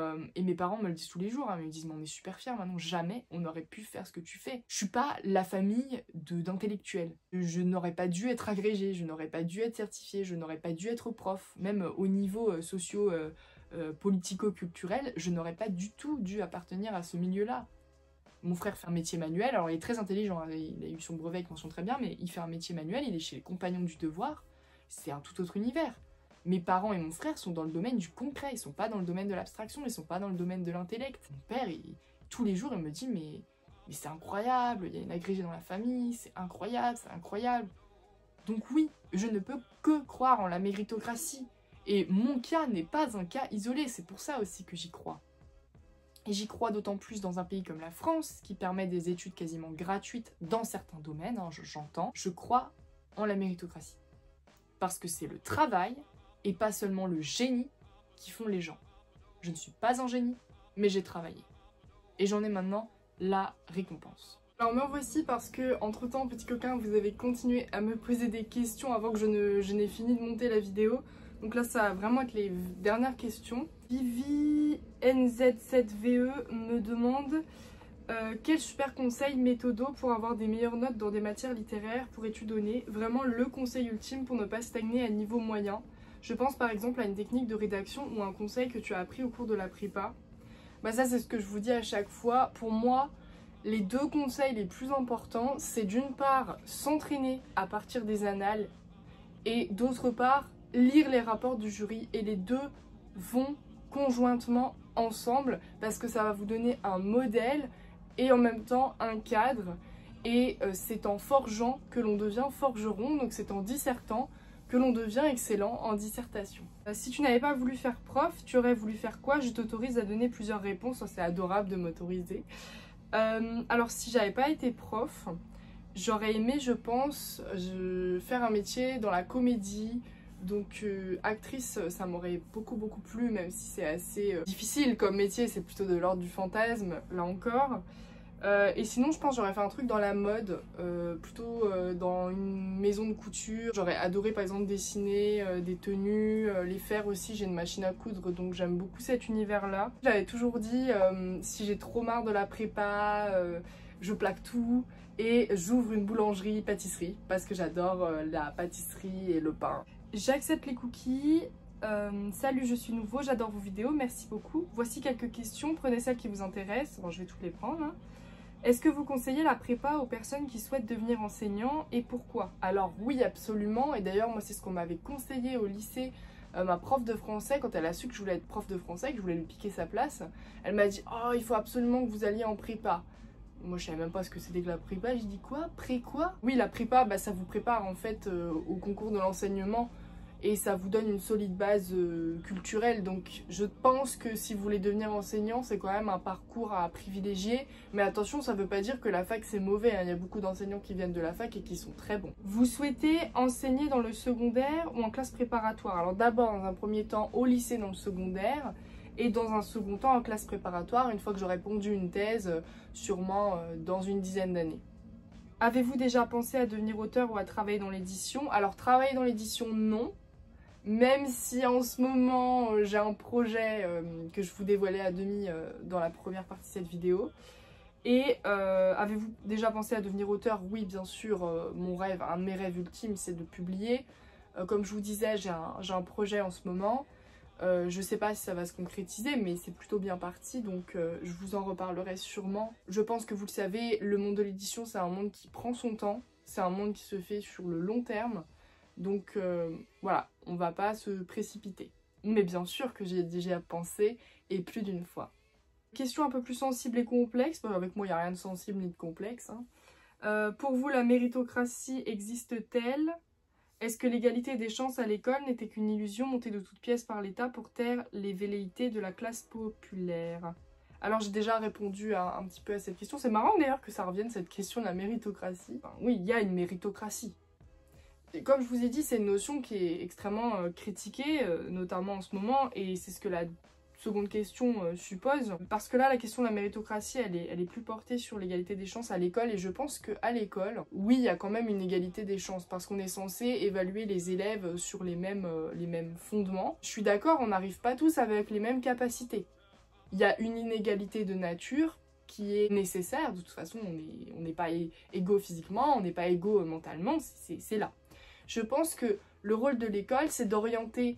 mes parents me le disent tous les jours, hein, ils me disent « mais on est super fiers maintenant, jamais on aurait pu faire ce que tu fais ». Je suis pas la famille d'intellectuels. Je n'aurais pas dû être agrégée, je n'aurais pas dû être certifiée, je n'aurais pas dû être prof, même au niveau politico-culturel, je n'aurais pas du tout dû appartenir à ce milieu-là. Mon frère fait un métier manuel, alors il est très intelligent, hein, il a eu son brevet avec mention très bien, mais il fait un métier manuel, il est chez les Compagnons du Devoir, c'est un tout autre univers. Mes parents et mon frère sont dans le domaine du concret, ils sont pas dans le domaine de l'abstraction, ils sont pas dans le domaine de l'intellect. Mon père, tous les jours, il me dit mais c'est incroyable, il y a une agrégée dans la famille, c'est incroyable, c'est incroyable. Donc oui, je ne peux que croire en la méritocratie. Et mon cas n'est pas un cas isolé, c'est pour ça aussi que j'y crois. Et j'y crois d'autant plus dans un pays comme la France, qui permet des études quasiment gratuites dans certains domaines, hein, j'entends. Je crois en la méritocratie. Parce que c'est le travail, et pas seulement le génie, qui font les gens. Je ne suis pas un génie, mais j'ai travaillé. Et j'en ai maintenant la récompense. Alors me voici parce que, entre temps, petit coquin, vous avez continué à me poser des questions avant que je n'ai fini de monter la vidéo. Donc là, ça va vraiment être les dernières questions. Vivi NZ7VE me demande quel super conseil méthodo pour avoir des meilleures notes dans des matières littéraires pourrais-tu donner? Vraiment le conseil ultime pour ne pas stagner à niveau moyen. Je pense par exemple à une technique de rédaction ou un conseil que tu as appris au cours de la prépa. Bah ça, c'est ce que je vous dis à chaque fois. Pour moi, les deux conseils les plus importants, c'est d'une part s'entraîner à partir des annales et d'autre part lire les rapports du jury, et les deux vont conjointement ensemble parce que ça va vous donner un modèle et en même temps un cadre, et c'est en forgeant que l'on devient forgeron, donc c'est en dissertant que l'on devient excellent en dissertation. Si tu n'avais pas voulu faire prof, tu aurais voulu faire quoi? Je t'autorise à donner plusieurs réponses, c'est adorable de m'autoriser. Alors si j'avais pas été prof, j'aurais aimé, je pense, faire un métier dans la comédie. Donc actrice, ça m'aurait beaucoup plu, même si c'est assez difficile comme métier, c'est plutôt de l'ordre du fantasme, là encore. Et sinon, je pense que j'aurais fait un truc dans la mode, plutôt dans une maison de couture. J'aurais adoré par exemple dessiner des tenues, les faire aussi, j'ai une machine à coudre, donc j'aime beaucoup cet univers-là. J'avais toujours dit, si j'ai trop marre de la prépa, je plaque tout et j'ouvre une boulangerie-pâtisserie, parce que j'adore la pâtisserie et le pain. J'accepte les cookies. Salut, je suis nouveau, j'adore vos vidéos, merci beaucoup. Voici quelques questions, prenez celles qui vous intéressent. Bon, je vais toutes les prendre. Hein. Est-ce que vous conseillez la prépa aux personnes qui souhaitent devenir enseignants et pourquoi? Alors oui, absolument. Et d'ailleurs, moi, c'est ce qu'on m'avait conseillé au lycée. Ma prof de français, quand elle a su que je voulais être prof de français, que je voulais lui piquer sa place, elle m'a dit « Oh, il faut absolument que vous alliez en prépa ». Moi, je savais même pas ce que c'était que la prépa. J'ai dit quoi? Pré quoi? Oui, la prépa, bah, ça vous prépare en fait au concours de l'enseignement et ça vous donne une solide base culturelle. Donc, je pense que si vous voulez devenir enseignant, c'est quand même un parcours à privilégier. Mais attention, ça veut pas dire que la fac c'est mauvais. Hein. Il y a beaucoup d'enseignants qui viennent de la fac et qui sont très bons. Vous souhaitez enseigner dans le secondaire ou en classe préparatoire? Alors d'abord, dans un premier temps, au lycée dans le secondaire. Et dans un second temps en classe préparatoire, une fois que j'aurai pondu une thèse, sûrement dans une dizaine d'années. Avez-vous déjà pensé à devenir auteur ou à travailler dans l'édition? Alors travailler dans l'édition, non. Même si en ce moment j'ai un projet que je vous dévoilais à demi dans la première partie de cette vidéo. Et avez-vous déjà pensé à devenir auteur? Oui, bien sûr, mon rêve, un de mes rêves ultimes, c'est de publier. Comme je vous disais, j'ai un projet en ce moment. Je sais pas si ça va se concrétiser, mais c'est plutôt bien parti, donc je vous en reparlerai sûrement. Je pense que vous le savez, le monde de l'édition, c'est un monde qui prend son temps, c'est un monde qui se fait sur le long terme, donc voilà, on va pas se précipiter. Mais bien sûr que j'y ai déjà pensé, et plus d'une fois. Question un peu plus sensible et complexe, avec moi il n'y a rien de sensible ni de complexe. Hein. Pour vous, la méritocratie existe-t-elle ? Est-ce que l'égalité des chances à l'école n'était qu'une illusion montée de toutes pièces par l'État pour taire les velléités de la classe populaire? Alors j'ai déjà répondu un petit peu à cette question. C'est marrant d'ailleurs que ça revienne, cette question de la méritocratie. Enfin, oui, il y a une méritocratie. Et comme je vous ai dit, c'est une notion qui est extrêmement critiquée, notamment en ce moment, et c'est ce que la seconde question suppose. Parce que là, la question de la méritocratie, elle est plus portée sur l'égalité des chances à l'école, et je pense qu'à l'école, oui, il y a quand même une égalité des chances, parce qu'on est censé évaluer les élèves sur les mêmes fondements. Je suis d'accord, on n'arrive pas tous avec les mêmes capacités. Il y a une inégalité de nature qui est nécessaire, de toute façon, on n'est pas égaux physiquement, on n'est pas égaux mentalement, c'est là. Je pense que le rôle de l'école, c'est d'orienter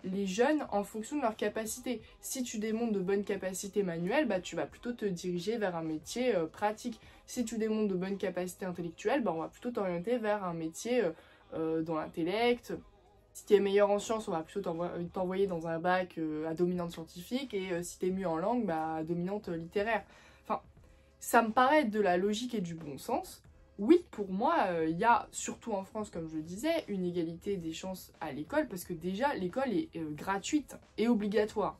les jeunes en fonction de leurs capacités. Si tu démontres de bonnes capacités manuelles, bah, tu vas plutôt te diriger vers un métier pratique. Si tu démontres de bonnes capacités intellectuelles, bah, on va plutôt t'orienter vers un métier dans l'intellect. Si tu es meilleur en sciences, on va plutôt t'envoyer dans un bac à dominante scientifique, et si tu es mieux en langue, bah, à dominante littéraire. Enfin, ça me paraît de la logique et du bon sens. Oui, pour moi, il y a, surtout en France, comme je le disais, une égalité des chances à l'école, parce que déjà, l'école est gratuite et obligatoire.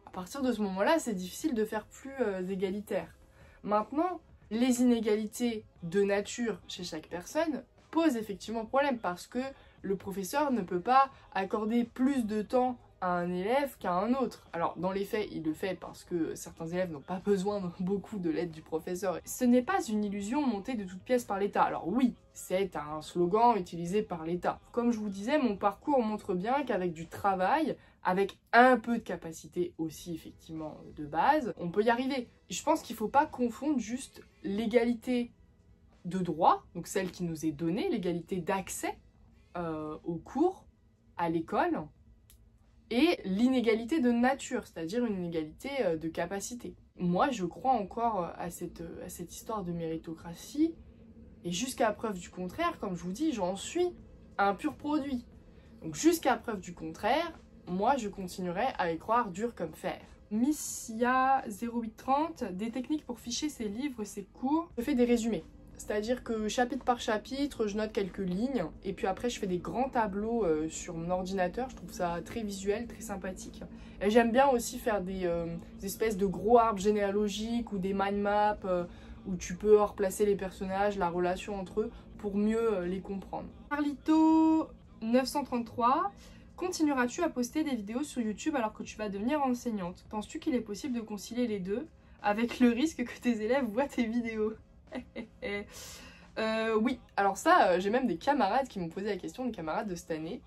À partir de ce moment-là, c'est difficile de faire plus égalitaire. Maintenant, les inégalités de nature chez chaque personne posent effectivement problème, parce que le professeur ne peut pas accorder plus de temps à un élève qu'à un autre. Alors, dans les faits, il le fait parce que certains élèves n'ont pas besoin beaucoup de l'aide du professeur. Ce n'est pas une illusion montée de toutes pièces par l'État. Alors oui, c'est un slogan utilisé par l'État. Comme je vous disais, mon parcours montre bien qu'avec du travail, avec un peu de capacité aussi, effectivement, de base, on peut y arriver. Je pense qu'il ne faut pas confondre juste l'égalité de droit, donc celle qui nous est donnée, l'égalité d'accès aux cours, à l'école, et l'inégalité de nature, c'est-à-dire une inégalité de capacité. Moi, je crois encore à cette histoire de méritocratie, et jusqu'à preuve du contraire, comme je vous dis, j'en suis un pur produit. Donc jusqu'à preuve du contraire, moi je continuerai à y croire dur comme fer. Missia 0830, des techniques pour ficher ses livres, ses cours. Je fais des résumés. C'est-à-dire que chapitre par chapitre, je note quelques lignes, et puis après je fais des grands tableaux sur mon ordinateur. Je trouve ça très visuel, très sympathique. Et j'aime bien aussi faire des espèces de gros arbres généalogiques ou des mind maps où tu peux replacer les personnages, la relation entre eux, pour mieux les comprendre. Carlito 933, continueras-tu à poster des vidéos sur YouTube alors que tu vas devenir enseignante? Penses-tu qu'il est possible de concilier les deux, avec le risque que tes élèves voient tes vidéos? Oui, alors ça, j'ai même des camarades qui m'ont posé la question, des camarades de cette année.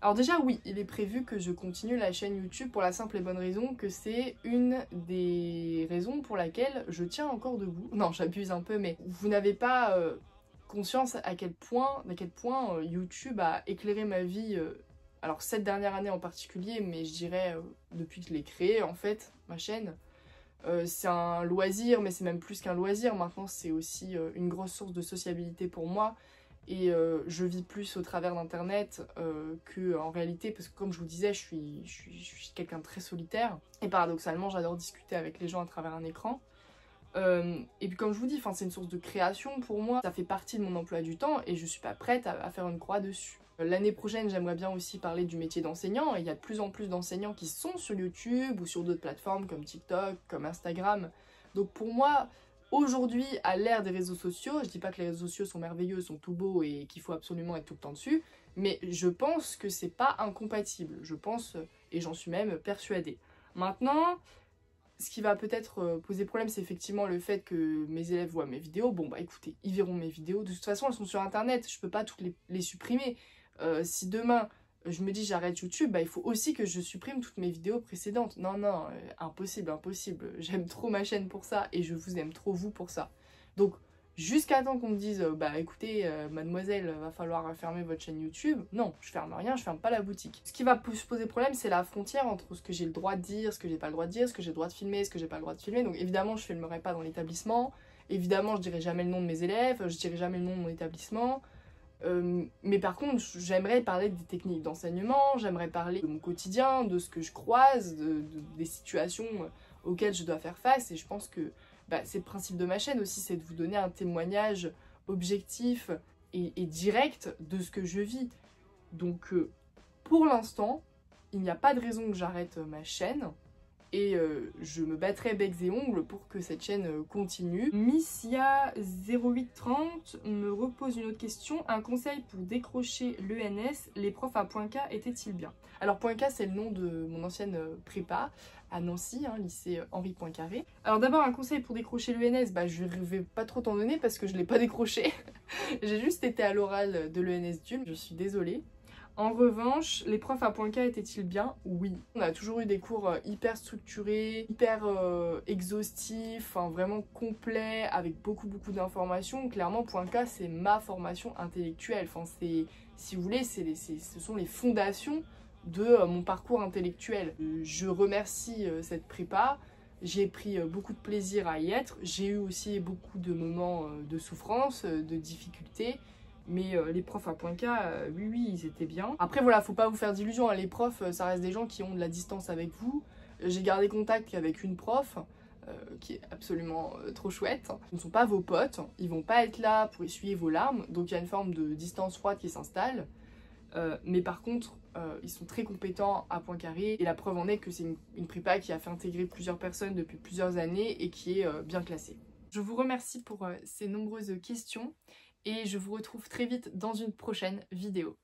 Alors déjà, oui, il est prévu que je continue la chaîne YouTube pour la simple et bonne raison que c'est une des raisons pour laquelle je tiens encore debout. Non, j'abuse un peu, mais vous n'avez pas conscience à quel point YouTube a éclairé ma vie, alors cette dernière année en particulier, mais je dirais depuis que je l'ai créée, en fait, ma chaîne. C'est un loisir, mais c'est même plus qu'un loisir. Maintenant, c'est aussi une grosse source de sociabilité pour moi. Et je vis plus au travers d'internet qu'en réalité, parce que comme je vous disais, je suis quelqu'un de très solitaire. Et paradoxalement, j'adore discuter avec les gens à travers un écran. Et puis comme je vous dis, c'est une source de création pour moi. Ça fait partie de mon emploi du temps et je suis pas prête à faire une croix dessus. L'année prochaine, j'aimerais bien aussi parler du métier d'enseignant. Il y a de plus en plus d'enseignants qui sont sur YouTube ou sur d'autres plateformes comme TikTok, comme Instagram. Donc pour moi, aujourd'hui, à l'ère des réseaux sociaux, je dis pas que les réseaux sociaux sont merveilleux, sont tout beaux et qu'il faut absolument être tout le temps dessus, mais je pense que c'est pas incompatible. Je pense, et j'en suis même persuadée. Maintenant, ce qui va peut-être poser problème, c'est effectivement le fait que mes élèves voient mes vidéos. Bon bah écoutez, ils verront mes vidéos. De toute façon, elles sont sur internet, je peux pas toutes les supprimer. Si demain je me dis j'arrête YouTube, bah il faut aussi que je supprime toutes mes vidéos précédentes. Non, non, impossible, impossible. J'aime trop ma chaîne pour ça et je vous aime trop vous pour ça. Donc jusqu'à temps qu'on me dise bah écoutez mademoiselle, va falloir fermer votre chaîne YouTube. Non, je ferme rien, je ferme pas la boutique. Ce qui va se poser problème, c'est la frontière entre ce que j'ai le droit de dire, ce que j'ai pas le droit de dire, ce que j'ai le droit de filmer, ce que j'ai pas le droit de filmer. Donc évidemment je filmerai pas dans l'établissement, évidemment je dirai jamais le nom de mes élèves, je dirai jamais le nom de mon établissement. Mais par contre, j'aimerais parler des techniques d'enseignement, j'aimerais parler de mon quotidien, de ce que je croise, des situations auxquelles je dois faire face. Et je pense que c'est le principe de ma chaîne aussi, c'est de vous donner un témoignage objectif et direct de ce que je vis. Donc pour l'instant, il n'y a pas de raison que j'arrête ma chaîne. Et je me battrai becs et ongles pour que cette chaîne continue. Missia 0830 me repose une autre question. Un conseil pour décrocher l'ENS, les profs à Point K étaient-ils bien? Alors Point K, c'est le nom de mon ancienne prépa à Nancy, lycée Henri Poincaré. Alors d'abord, un conseil pour décrocher l'ENS, je ne vais pas trop t'en donner parce que je ne l'ai pas décroché. J'ai juste été à l'oral de l'ENS d'Ulm, je suis désolée. En revanche, les profs à Point K étaient-ils bien? Oui. On a toujours eu des cours hyper structurés, hyper exhaustifs, vraiment complets, avec beaucoup d'informations. Clairement, Point K, c'est ma formation intellectuelle. Si vous voulez, ce sont les fondations de mon parcours intellectuel. Je remercie cette prépa, j'ai pris beaucoup de plaisir à y être, j'ai eu aussi beaucoup de moments de souffrance, de difficultés, mais les profs à Point K, oui, ils étaient bien. Après voilà, faut pas vous faire d'illusions, hein, les profs, ça reste des gens qui ont de la distance avec vous. J'ai gardé contact avec une prof, qui est absolument trop chouette. Ils ne sont pas vos potes, ils vont pas être là pour essuyer vos larmes, donc il y a une forme de distance froide qui s'installe. Mais par contre, ils sont très compétents à Poincaré et la preuve en est que c'est une prépa qui a fait intégrer plusieurs personnes depuis plusieurs années et qui est bien classée. Je vous remercie pour ces nombreuses questions et je vous retrouve très vite dans une prochaine vidéo.